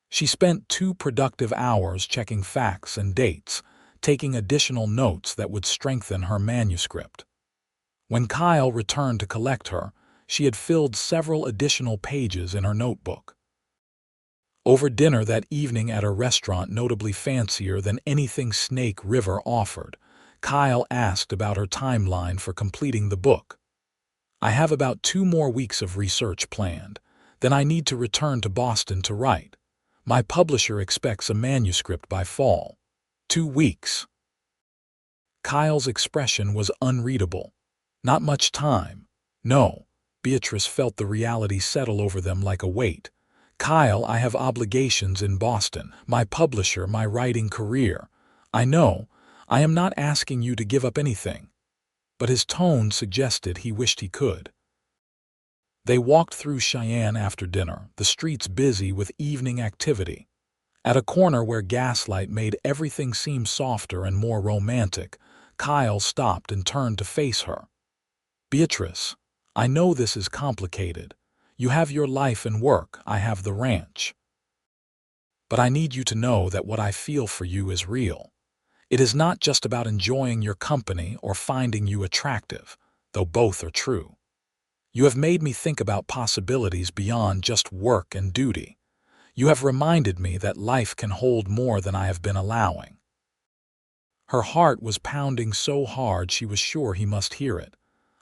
She spent 2 productive hours checking facts and dates, taking additional notes that would strengthen her manuscript. When Kyle returned to collect her, she had filled several additional pages in her notebook. Over dinner that evening at a restaurant notably fancier than anything Snake River offered, Kyle asked about her timeline for completing the book. "I have about 2 more weeks of research planned. Then I need to return to Boston to write. My publisher expects a manuscript by fall." 2 weeks. Kyle's expression was unreadable. "Not much time." "No." Beatrice felt the reality settle over them like a weight. "Kyle, I have obligations in Boston, my publisher, my writing career. I know, I am not asking you to give up anything." But his tone suggested he wished he could. They walked through Cheyenne after dinner, the streets busy with evening activity. At a corner where gaslight made everything seem softer and more romantic, Kyle stopped and turned to face her. "Beatrice, I know this is complicated. You have your life and work, I have the ranch. But I need you to know that what I feel for you is real. It is not just about enjoying your company or finding you attractive, though both are true. You have made me think about possibilities beyond just work and duty. You have reminded me that life can hold more than I have been allowing." Her heart was pounding so hard she was sure he must hear it.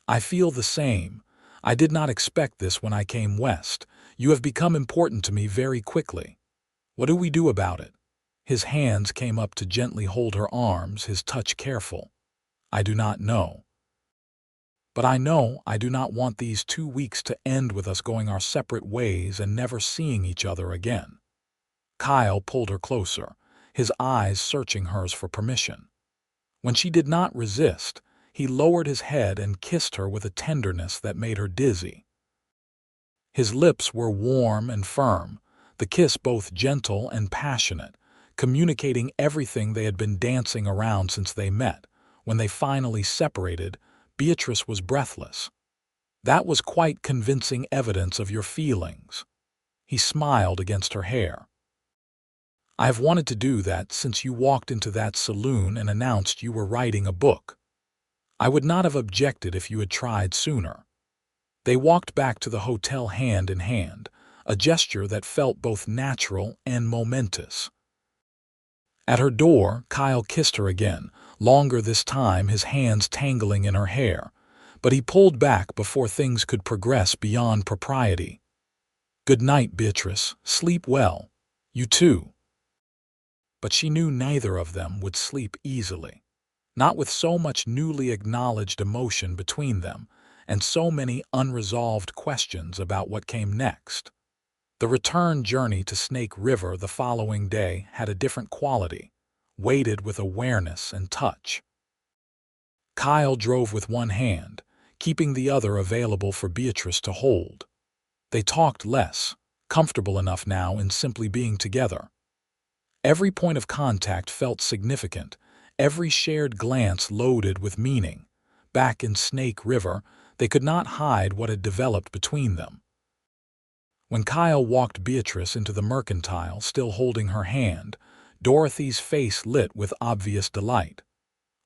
"I feel the same. I did not expect this when I came west. You have become important to me very quickly. What do we do about it?" His hands came up to gently hold her arms, his touch careful. "I do not know. But I know I do not want these 2 weeks to end with us going our separate ways and never seeing each other again." Kyle pulled her closer, his eyes searching hers for permission. When she did not resist, he lowered his head and kissed her with a tenderness that made her dizzy. His lips were warm and firm, the kiss both gentle and passionate, communicating everything they had been dancing around since they met. When they finally separated, Beatrice was breathless. "That was quite convincing evidence of your feelings." He smiled against her hair. "I have wanted to do that since you walked into that saloon and announced you were writing a book. I would not have objected if you had tried sooner." They walked back to the hotel hand in hand, a gesture that felt both natural and momentous. At her door, Kyle kissed her again, longer this time, his hands tangling in her hair, but he pulled back before things could progress beyond propriety. "Good night, Beatrice. Sleep well. You too." But she knew neither of them would sleep easily. Not with so much newly acknowledged emotion between them, and so many unresolved questions about what came next. The return journey to Snake River the following day had a different quality, weighted with awareness and touch. Kyle drove with one hand, keeping the other available for Beatrice to hold. They talked less, comfortable enough now in simply being together. Every point of contact felt significant, every shared glance loaded with meaning. Back in Snake River, they could not hide what had developed between them. When Kyle walked Beatrice into the mercantile, still holding her hand, Dorothy's face lit with obvious delight.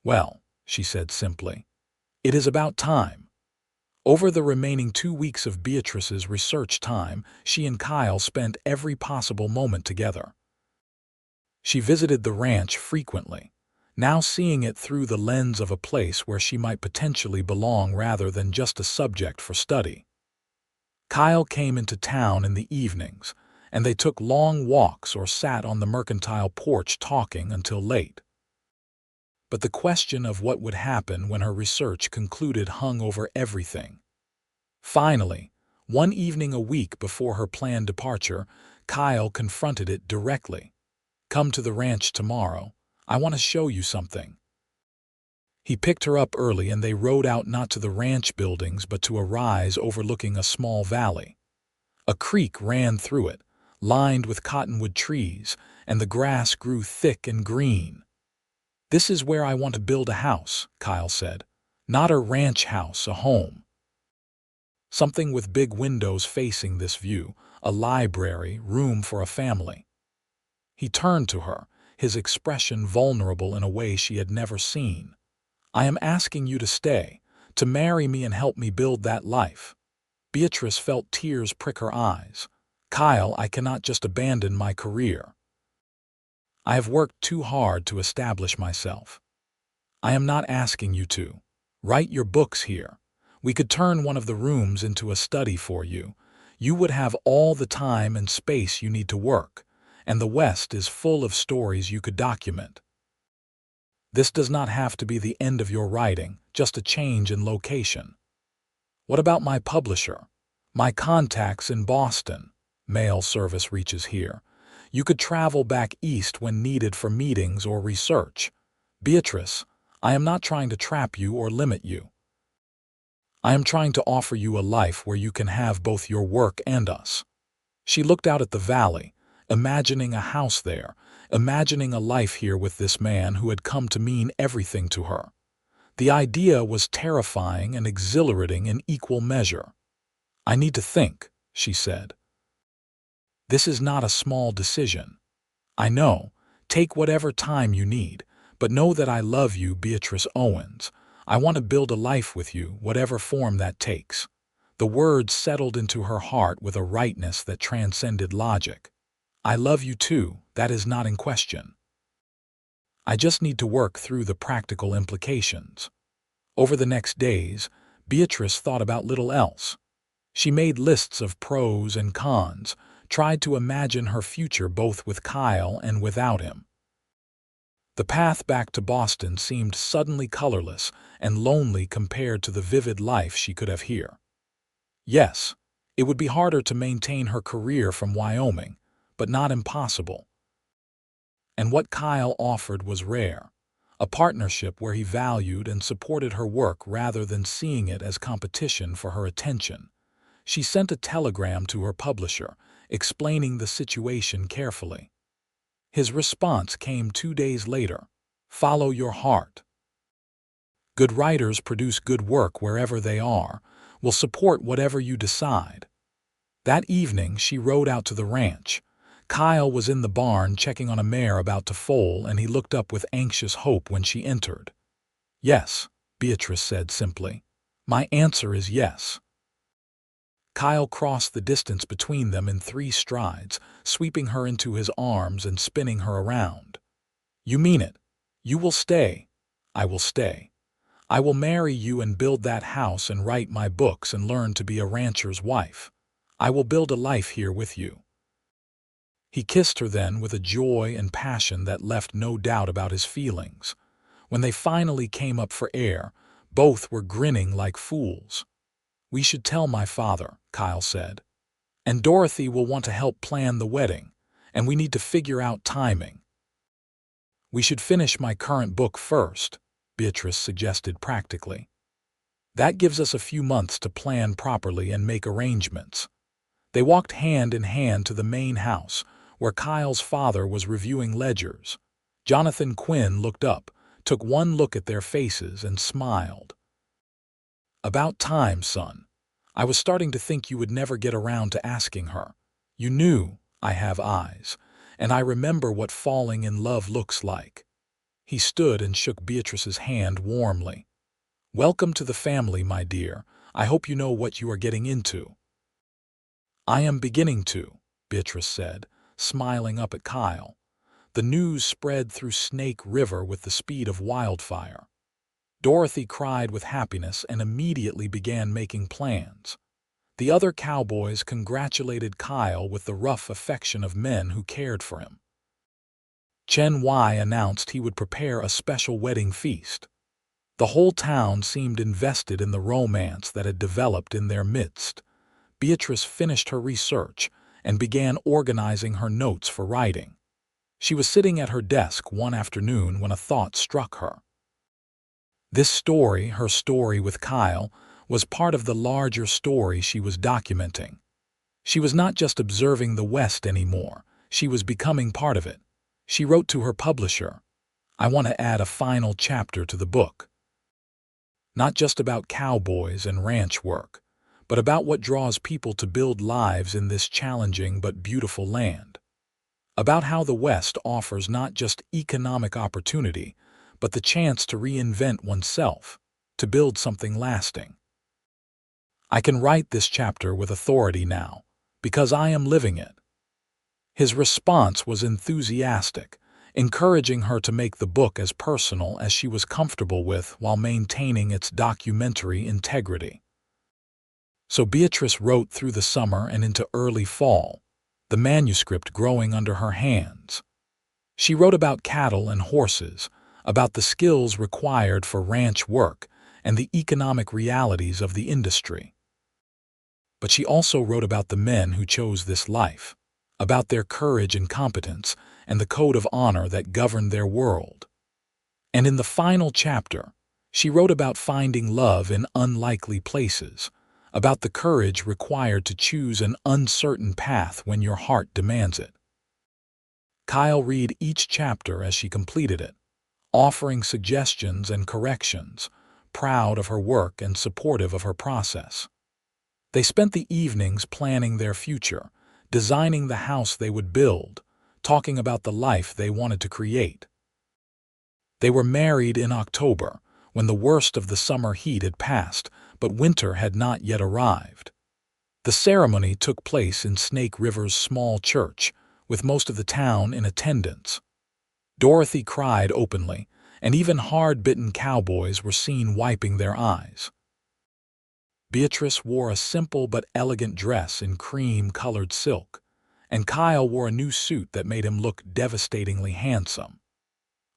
"Well," she said simply, "it is about time." Over the remaining 2 weeks of Beatrice's research time, she and Kyle spent every possible moment together. She visited the ranch frequently, now seeing it through the lens of a place where she might potentially belong rather than just a subject for study. Kyle came into town in the evenings, and they took long walks or sat on the mercantile porch talking until late. But the question of what would happen when her research concluded hung over everything. Finally, one evening a week before her planned departure, Kyle confronted it directly. "Come to the ranch tomorrow. I want to show you something." He picked her up early and they rode out not to the ranch buildings but to a rise overlooking a small valley. A creek ran through it, lined with cottonwood trees, and the grass grew thick and green. "This is where I want to build a house," Kyle said. "Not a ranch house, a home. Something with big windows facing this view, a library, room for a family." He turned to her, his expression vulnerable in a way she had never seen. "I am asking you to stay, to marry me and help me build that life." Beatrice felt tears prick her eyes. "Kyle, I cannot just abandon my career. I have worked too hard to establish myself. I am not asking you to. Write your books here. We could turn one of the rooms into a study for you. You would have all the time and space you need to work, and the West is full of stories you could document. This does not have to be the end of your writing, just a change in location." "What about my publisher? My contacts in Boston? Mail service reaches here. You could travel back east when needed for meetings or research." "Beatrice, I am not trying to trap you or limit you. I am trying to offer you a life where you can have both your work and us." She looked out at the valley, imagining a house there, imagining a life here with this man who had come to mean everything to her. The idea was terrifying and exhilarating in equal measure. "I need to think," she said. "This is not a small decision. I know, take whatever time you need, but know that I love you, Beatrice Owens. I want to build a life with you, whatever form that takes." The words settled into her heart with a rightness that transcended logic. "I love you too, that is not in question. I just need to work through the practical implications." Over the next days, Beatrice thought about little else. She made lists of pros and cons, tried to imagine her future both with Kyle and without him. The path back to Boston seemed suddenly colorless and lonely compared to the vivid life she could have here. Yes, it would be harder to maintain her career from Wyoming, but not impossible. And what Kyle offered was rare, a partnership where he valued and supported her work rather than seeing it as competition for her attention. She sent a telegram to her publisher, explaining the situation carefully. His response came 2 days later. "Follow your heart. Good writers produce good work wherever they are. We'll support whatever you decide." That evening, she rode out to the ranch. Kyle was in the barn checking on a mare about to foal, and he looked up with anxious hope when she entered. "Yes," Beatrice said simply. "My answer is yes." Kyle crossed the distance between them in 3 strides, sweeping her into his arms and spinning her around. "You mean it. You will stay. I will stay. I will marry you and build that house and write my books and learn to be a rancher's wife. I will build a life here with you." He kissed her then with a joy and passion that left no doubt about his feelings. When they finally came up for air, both were grinning like fools. "We should tell my father," Kyle said. "And Dorothy will want to help plan the wedding, and we need to figure out timing." "We should finish my current book first," Beatrice suggested practically. "That gives us a few months to plan properly and make arrangements." They walked hand in hand to the main house, where Kyle's father was reviewing ledgers. Jonathan Quinn looked up, took one look at their faces, and smiled. "About time, son. I was starting to think you would never get around to asking her. You knew I have eyes, and I remember what falling in love looks like." He stood and shook Beatrice's hand warmly. "Welcome to the family, my dear. I hope you know what you are getting into." "I am beginning to," Beatrice said, smiling up at Kyle. the news spread through Snake River with the speed of wildfire. Dorothy cried with happiness and immediately began making plans. The other cowboys congratulated Kyle with the rough affection of men who cared for him. Chen Wai announced he would prepare a special wedding feast. The whole town seemed invested in the romance that had developed in their midst. Beatrice finished her research and began organizing her notes for writing. She was sitting at her desk one afternoon when a thought struck her. This story, her story with Kyle, was part of the larger story she was documenting. She was not just observing the West anymore, she was becoming part of it. She wrote to her publisher, "I want to add a final chapter to the book. Not just about cowboys and ranch work, but about what draws people to build lives in this challenging but beautiful land. About how the West offers not just economic opportunity, but the chance to reinvent oneself, to build something lasting. I can write this chapter with authority now, because I am living it." His response was enthusiastic, encouraging her to make the book as personal as she was comfortable with while maintaining its documentary integrity. So Beatrice wrote through the summer and into early fall, the manuscript growing under her hands. She wrote about cattle and horses, about the skills required for ranch work and the economic realities of the industry. But she also wrote about the men who chose this life, about their courage and competence and the code of honor that governed their world. And in the final chapter, she wrote about finding love in unlikely places, about the courage required to choose an uncertain path when your heart demands it. Kyle read each chapter as she completed it, offering suggestions and corrections, proud of her work and supportive of her process. They spent the evenings planning their future, designing the house they would build, talking about the life they wanted to create. They were married in October, when the worst of the summer heat had passed, but winter had not yet arrived. The ceremony took place in Snake River's small church, with most of the town in attendance. Dorothy cried openly, and even hard-bitten cowboys were seen wiping their eyes. Beatrice wore a simple but elegant dress in cream-colored silk, and Kyle wore a new suit that made him look devastatingly handsome.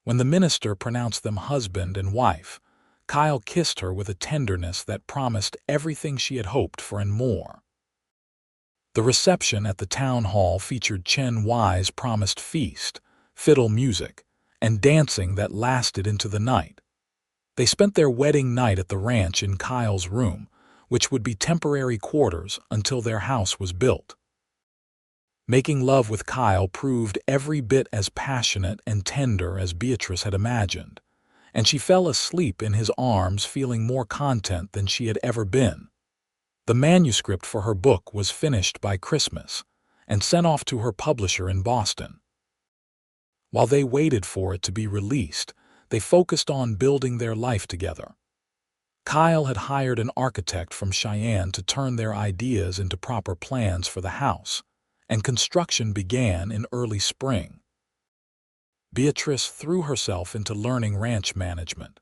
When the minister pronounced them husband and wife, Kyle kissed her with a tenderness that promised everything she had hoped for and more. The reception at the town hall featured Chen Wai's promised feast, fiddle music, and dancing that lasted into the night. They spent their wedding night at the ranch in Kyle's room, which would be temporary quarters until their house was built. Making love with Kyle proved every bit as passionate and tender as Beatrice had imagined, and she fell asleep in his arms feeling more content than she had ever been. The manuscript for her book was finished by Christmas and sent off to her publisher in Boston. While they waited for it to be released, they focused on building their life together. Kyle had hired an architect from Cheyenne to turn their ideas into proper plans for the house, and construction began in early spring. Beatrice threw herself into learning ranch management,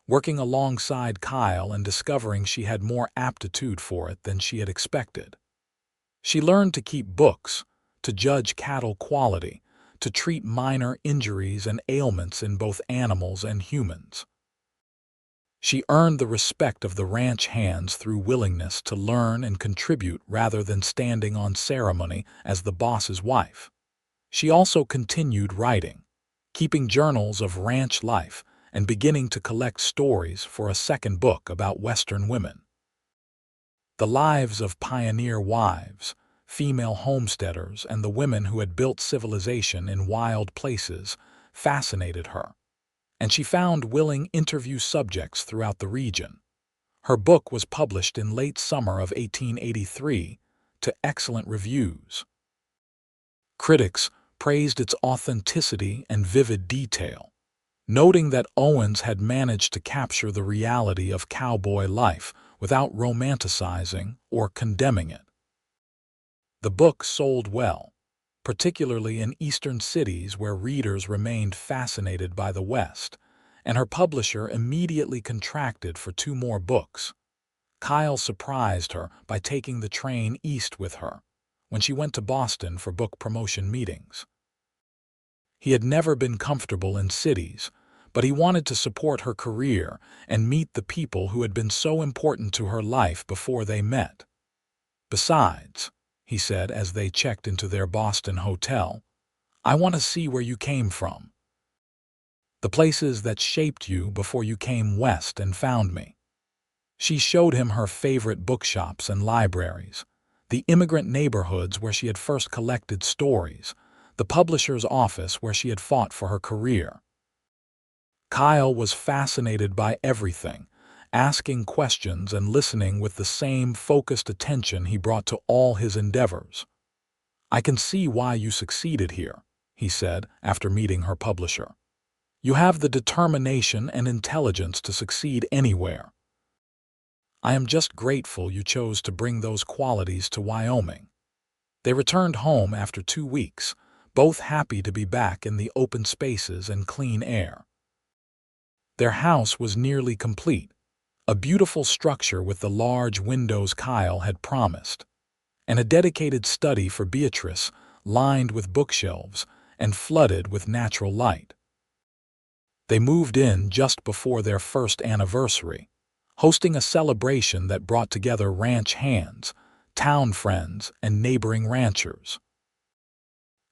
working alongside Kyle and discovering she had more aptitude for it than she had expected. She learned to keep books, to judge cattle quality, to treat minor injuries and ailments in both animals and humans. She earned the respect of the ranch hands through willingness to learn and contribute rather than standing on ceremony as the boss's wife. She also continued writing, keeping journals of ranch life and beginning to collect stories for a second book about Western women. The lives of pioneer wives, female homesteaders, and the women who had built civilization in wild places fascinated her, and she found willing interview subjects throughout the region. Her book was published in late summer of 1883 to excellent reviews. Critics praised its authenticity and vivid detail, noting that Owens had managed to capture the reality of cowboy life without romanticizing or condemning it. The book sold well, particularly in eastern cities where readers remained fascinated by the West, and her publisher immediately contracted for 2 more books. Kyle surprised her by taking the train east with her when she went to Boston for book promotion meetings. He had never been comfortable in cities, but he wanted to support her career and meet the people who had been so important to her life before they met. "Besides," he said as they checked into their Boston hotel, "I want to see where you came from. The places that shaped you before you came west and found me." She showed him her favorite bookshops and libraries, the immigrant neighborhoods where she had first collected stories, the publisher's office where she had fought for her career. Kyle was fascinated by everything, asking questions and listening with the same focused attention he brought to all his endeavors. "I can see why you succeeded here," he said after meeting her publisher. "You have the determination and intelligence to succeed anywhere. I am just grateful you chose to bring those qualities to Wyoming." They returned home after 2 weeks, both happy to be back in the open spaces and clean air. Their house was nearly complete, a beautiful structure with the large windows Kyle had promised, and a dedicated study for Beatrice lined with bookshelves and flooded with natural light. They moved in just before their first anniversary, hosting a celebration that brought together ranch hands, town friends, and neighboring ranchers.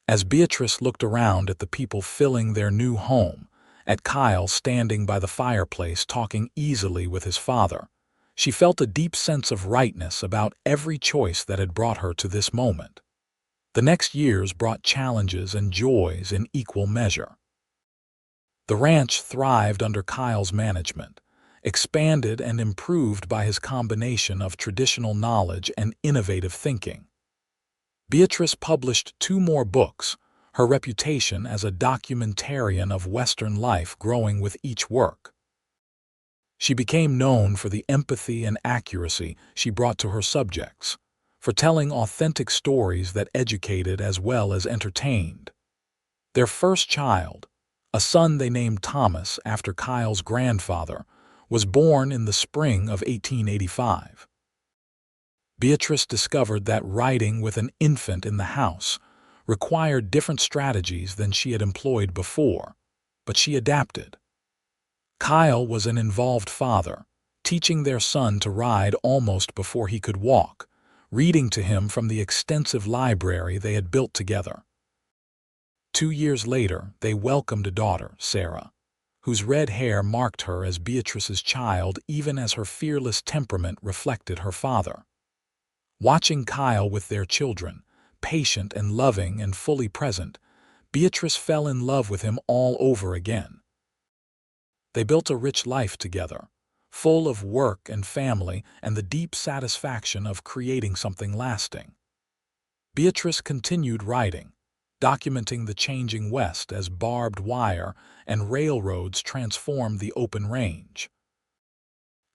As Beatrice looked around at the people filling their new home, at Kyle standing by the fireplace talking easily with his father, she felt a deep sense of rightness about every choice that had brought her to this moment. The next years brought challenges and joys in equal measure. The ranch thrived under Kyle's management, expanded and improved by his combination of traditional knowledge and innovative thinking. Beatrice published 2 more books, her reputation as a documentarian of Western life growing with each work. She became known for the empathy and accuracy she brought to her subjects, for telling authentic stories that educated as well as entertained. Their first child, a son they named Thomas after Kyle's grandfather, was born in the spring of 1885. Beatrice discovered that writing with an infant in the house required different strategies than she had employed before, but she adapted. Kyle was an involved father, teaching their son to ride almost before he could walk, reading to him from the extensive library they had built together. 2 years later, they welcomed a daughter, Sarah, whose red hair marked her as Beatrice's child even as her fearless temperament reflected her father. Watching Kyle with their children, patient and loving and fully present, Beatrice fell in love with him all over again. They built a rich life together, full of work and family and the deep satisfaction of creating something lasting. Beatrice continued writing, documenting the changing West as barbed wire and railroads transformed the open range.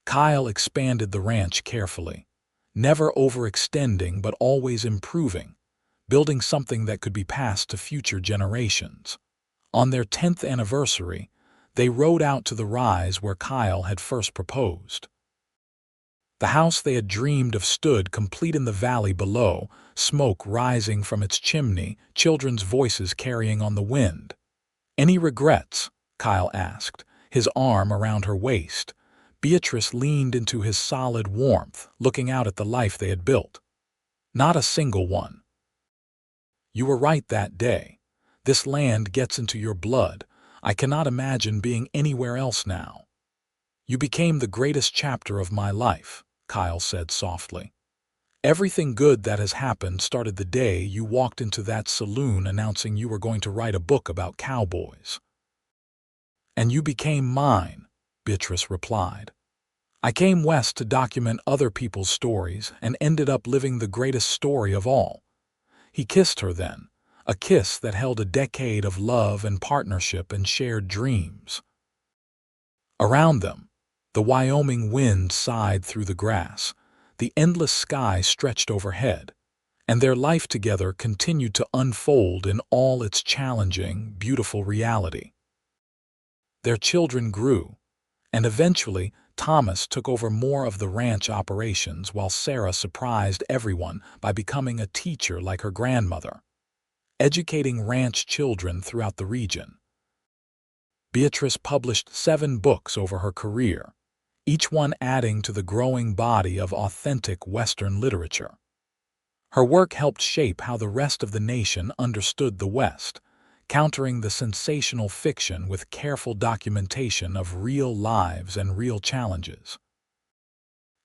Kyle expanded the ranch carefully, never overextending but always improving, building something that could be passed to future generations. On their 10th anniversary, they rode out to the rise where Kyle had first proposed. The house they had dreamed of stood complete in the valley below, smoke rising from its chimney, children's voices carrying on the wind. "Any regrets?" Kyle asked, his arm around her waist. Beatrice leaned into his solid warmth, looking out at the life they had built. "Not a single one. You were right that day. This land gets into your blood. I cannot imagine being anywhere else now." "You became the greatest chapter of my life," Kyle said softly. "Everything good that has happened started the day you walked into that saloon announcing you were going to write a book about cowboys." "And you became mine," Beatrice replied. "I came west to document other people's stories and ended up living the greatest story of all." He kissed her then, a kiss that held a decade of love and partnership and shared dreams. Around them, the Wyoming wind sighed through the grass, the endless sky stretched overhead, and their life together continued to unfold in all its challenging, beautiful reality. Their children grew, and eventually Thomas took over more of the ranch operations while Sarah surprised everyone by becoming a teacher like her grandmother, educating ranch children throughout the region. Beatrice published 7 books over her career, each one adding to the growing body of authentic Western literature. Her work helped shape how the rest of the nation understood the West, countering the sensational fiction with careful documentation of real lives and real challenges.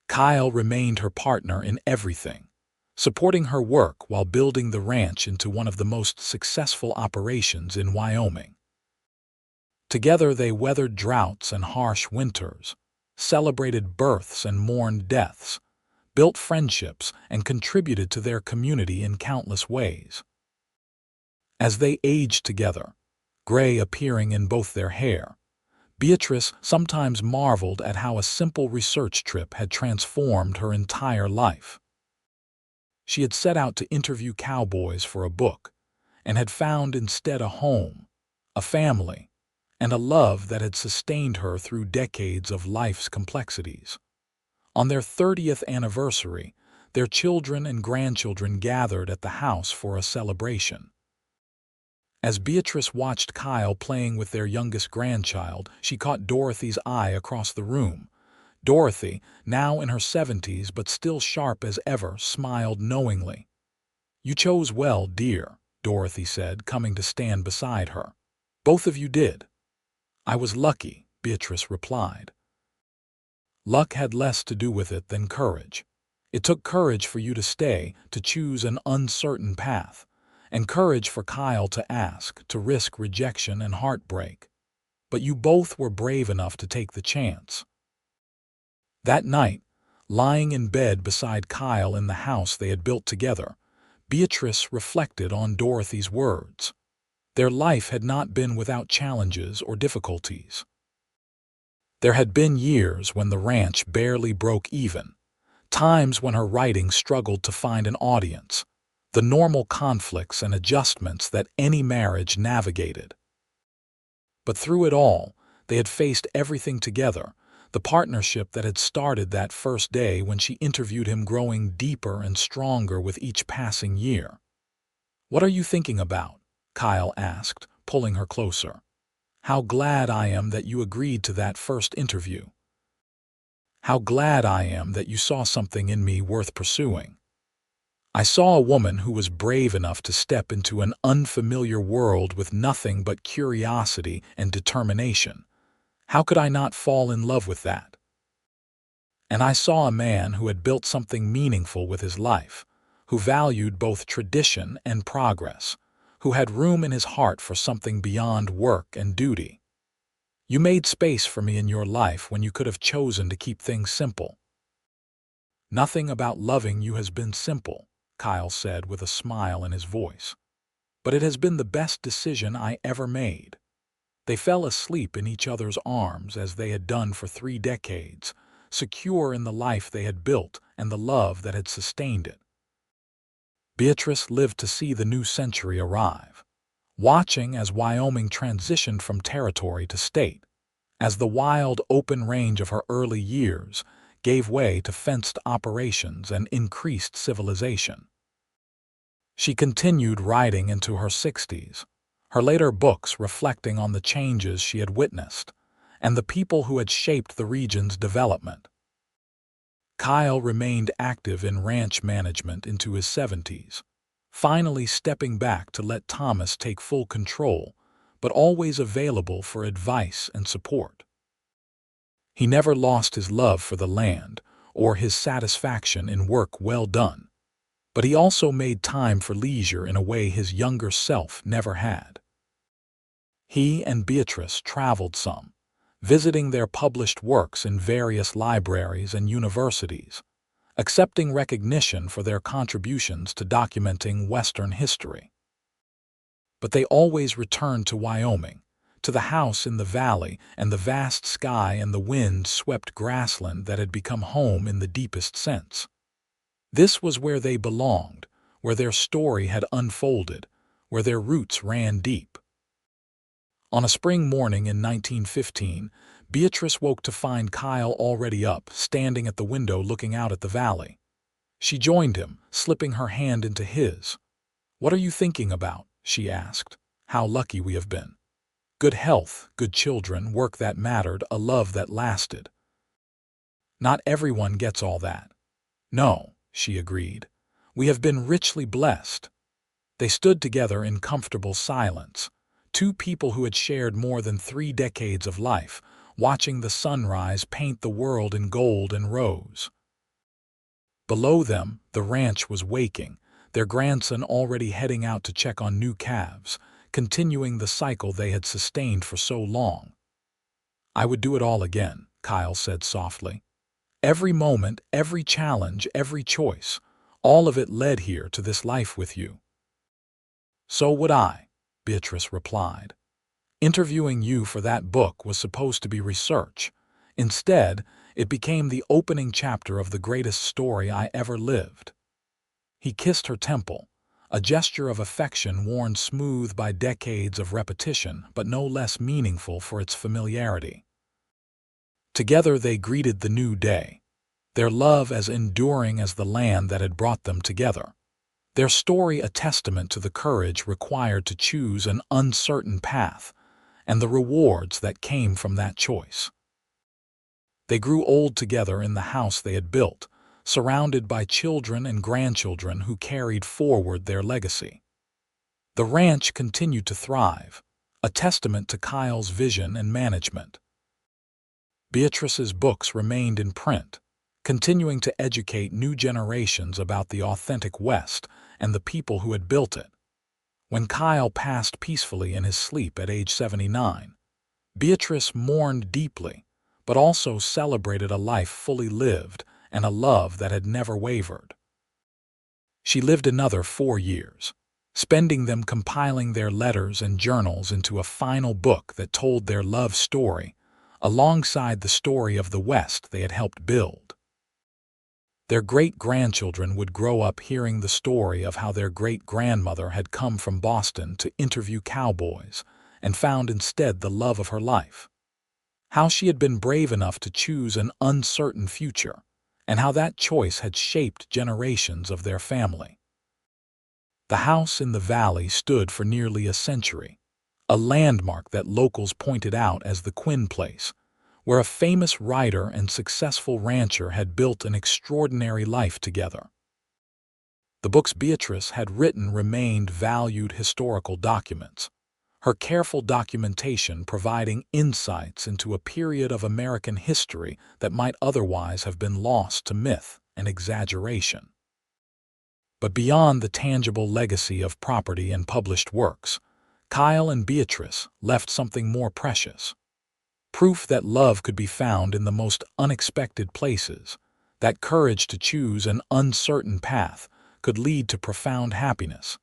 Kyle remained her partner in everything, supporting her work while building the ranch into one of the most successful operations in Wyoming. Together they weathered droughts and harsh winters, celebrated births and mourned deaths, built friendships, and contributed to their community in countless ways. As they aged together, gray appearing in both their hair, Beatrice sometimes marveled at how a simple research trip had transformed her entire life. She had set out to interview cowboys for a book, and had found instead a home, a family, and a love that had sustained her through decades of life's complexities. On their 30th anniversary, their children and grandchildren gathered at the house for a celebration. As Beatrice watched Kyle playing with their youngest grandchild, she caught Dorothy's eye across the room. Dorothy, now in her 70s but still sharp as ever, smiled knowingly. "You chose well, dear," Dorothy said, coming to stand beside her. "Both of you did." "I was lucky," Beatrice replied. "Luck had less to do with it than courage. It took courage for you to stay, to choose an uncertain path, and courage for Kyle to ask, to risk rejection and heartbreak. But you both were brave enough to take the chance." That night, lying in bed beside Kyle in the house they had built together, Beatrice reflected on Dorothy's words. Their life had not been without challenges or difficulties. There had been years when the ranch barely broke even, times when her writing struggled to find an audience, the normal conflicts and adjustments that any marriage navigated. But through it all, they had faced everything together, the partnership that had started that first day when she interviewed him growing deeper and stronger with each passing year. "What are you thinking about?" Kyle asked, pulling her closer. "How glad I am that you agreed to that first interview. How glad I am that you saw something in me worth pursuing. I saw a woman who was brave enough to step into an unfamiliar world with nothing but curiosity and determination. How could I not fall in love with that? And I saw a man who had built something meaningful with his life, who valued both tradition and progress, who had room in his heart for something beyond work and duty. You made space for me in your life when you could have chosen to keep things simple." "Nothing about loving you has been simple," Kyle said with a smile in his voice. "But it has been the best decision I ever made." They fell asleep in each other's arms as they had done for 3 decades, secure in the life they had built and the love that had sustained it. Beatrice lived to see the new century arrive, watching as Wyoming transitioned from territory to state, as the wild, open range of her early years gave way to fenced operations and increased civilization. She continued writing into her 60s, her later books reflecting on the changes she had witnessed and the people who had shaped the region's development. Kyle remained active in ranch management into his 70s, finally stepping back to let Thomas take full control, but always available for advice and support. He never lost his love for the land or his satisfaction in work well done, but he also made time for leisure in a way his younger self never had. He and Beatrice traveled some, visiting their published works in various libraries and universities, accepting recognition for their contributions to documenting Western history. But they always returned to Wyoming, to the house in the valley and the vast sky and the wind-swept grassland that had become home in the deepest sense. This was where they belonged, where their story had unfolded, where their roots ran deep. On a spring morning in 1915, Beatrice woke to find Kyle already up, standing at the window looking out at the valley. She joined him, slipping her hand into his. "What are you thinking about?" she asked. "How lucky we have been. Good health, good children, work that mattered, a love that lasted. Not everyone gets all that." "No," she agreed. "We have been richly blessed." They stood together in comfortable silence, two people who had shared more than 3 decades of life, watching the sunrise paint the world in gold and rose. Below them, the ranch was waking, their grandson already heading out to check on new calves, continuing the cycle they had sustained for so long. "I would do it all again," Kyle said softly. "Every moment, every challenge, every choice, all of it led here to this life with you." "So would I," Beatrice replied. "Interviewing you for that book was supposed to be research. Instead, it became the opening chapter of the greatest story I ever lived." He kissed her temple, a gesture of affection worn smooth by decades of repetition, but no less meaningful for its familiarity. Together they greeted the new day, their love as enduring as the land that had brought them together, their story a testament to the courage required to choose an uncertain path and the rewards that came from that choice. They grew old together in the house they had built, surrounded by children and grandchildren who carried forward their legacy. The ranch continued to thrive, a testament to Kyle's vision and management. Beatrice's books remained in print, continuing to educate new generations about the authentic West and the people who had built it. When Kyle passed peacefully in his sleep at age 79, Beatrice mourned deeply, but also celebrated a life fully lived and a love that had never wavered. She lived another 4 years, spending them compiling their letters and journals into a final book that told their love story, alongside the story of the West they had helped build. Their great-grandchildren would grow up hearing the story of how their great-grandmother had come from Boston to interview cowboys and found instead the love of her life. How she had been brave enough to choose an uncertain future, and how that choice had shaped generations of their family. The house in the valley stood for nearly a century, a landmark that locals pointed out as the Quinn place, where a famous writer and successful rancher had built an extraordinary life together. The books Beatrice had written remained valued historical documents, her careful documentation providing insights into a period of American history that might otherwise have been lost to myth and exaggeration. But beyond the tangible legacy of property and published works, Kyle and Beatrice left something more precious. Proof that love could be found in the most unexpected places, that courage to choose an uncertain path could lead to profound happiness,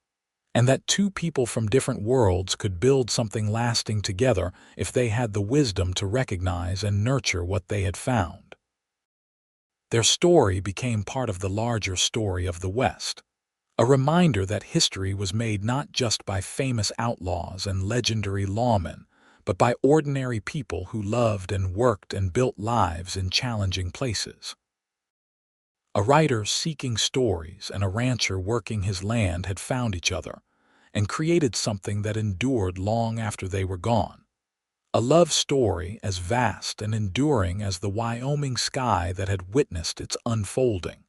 and that two people from different worlds could build something lasting together if they had the wisdom to recognize and nurture what they had found. Their story became part of the larger story of the West, a reminder that history was made not just by famous outlaws and legendary lawmen, but by ordinary people who loved and worked and built lives in challenging places. A writer seeking stories and a rancher working his land had found each other and created something that endured long after they were gone. A love story as vast and enduring as the Wyoming sky that had witnessed its unfolding.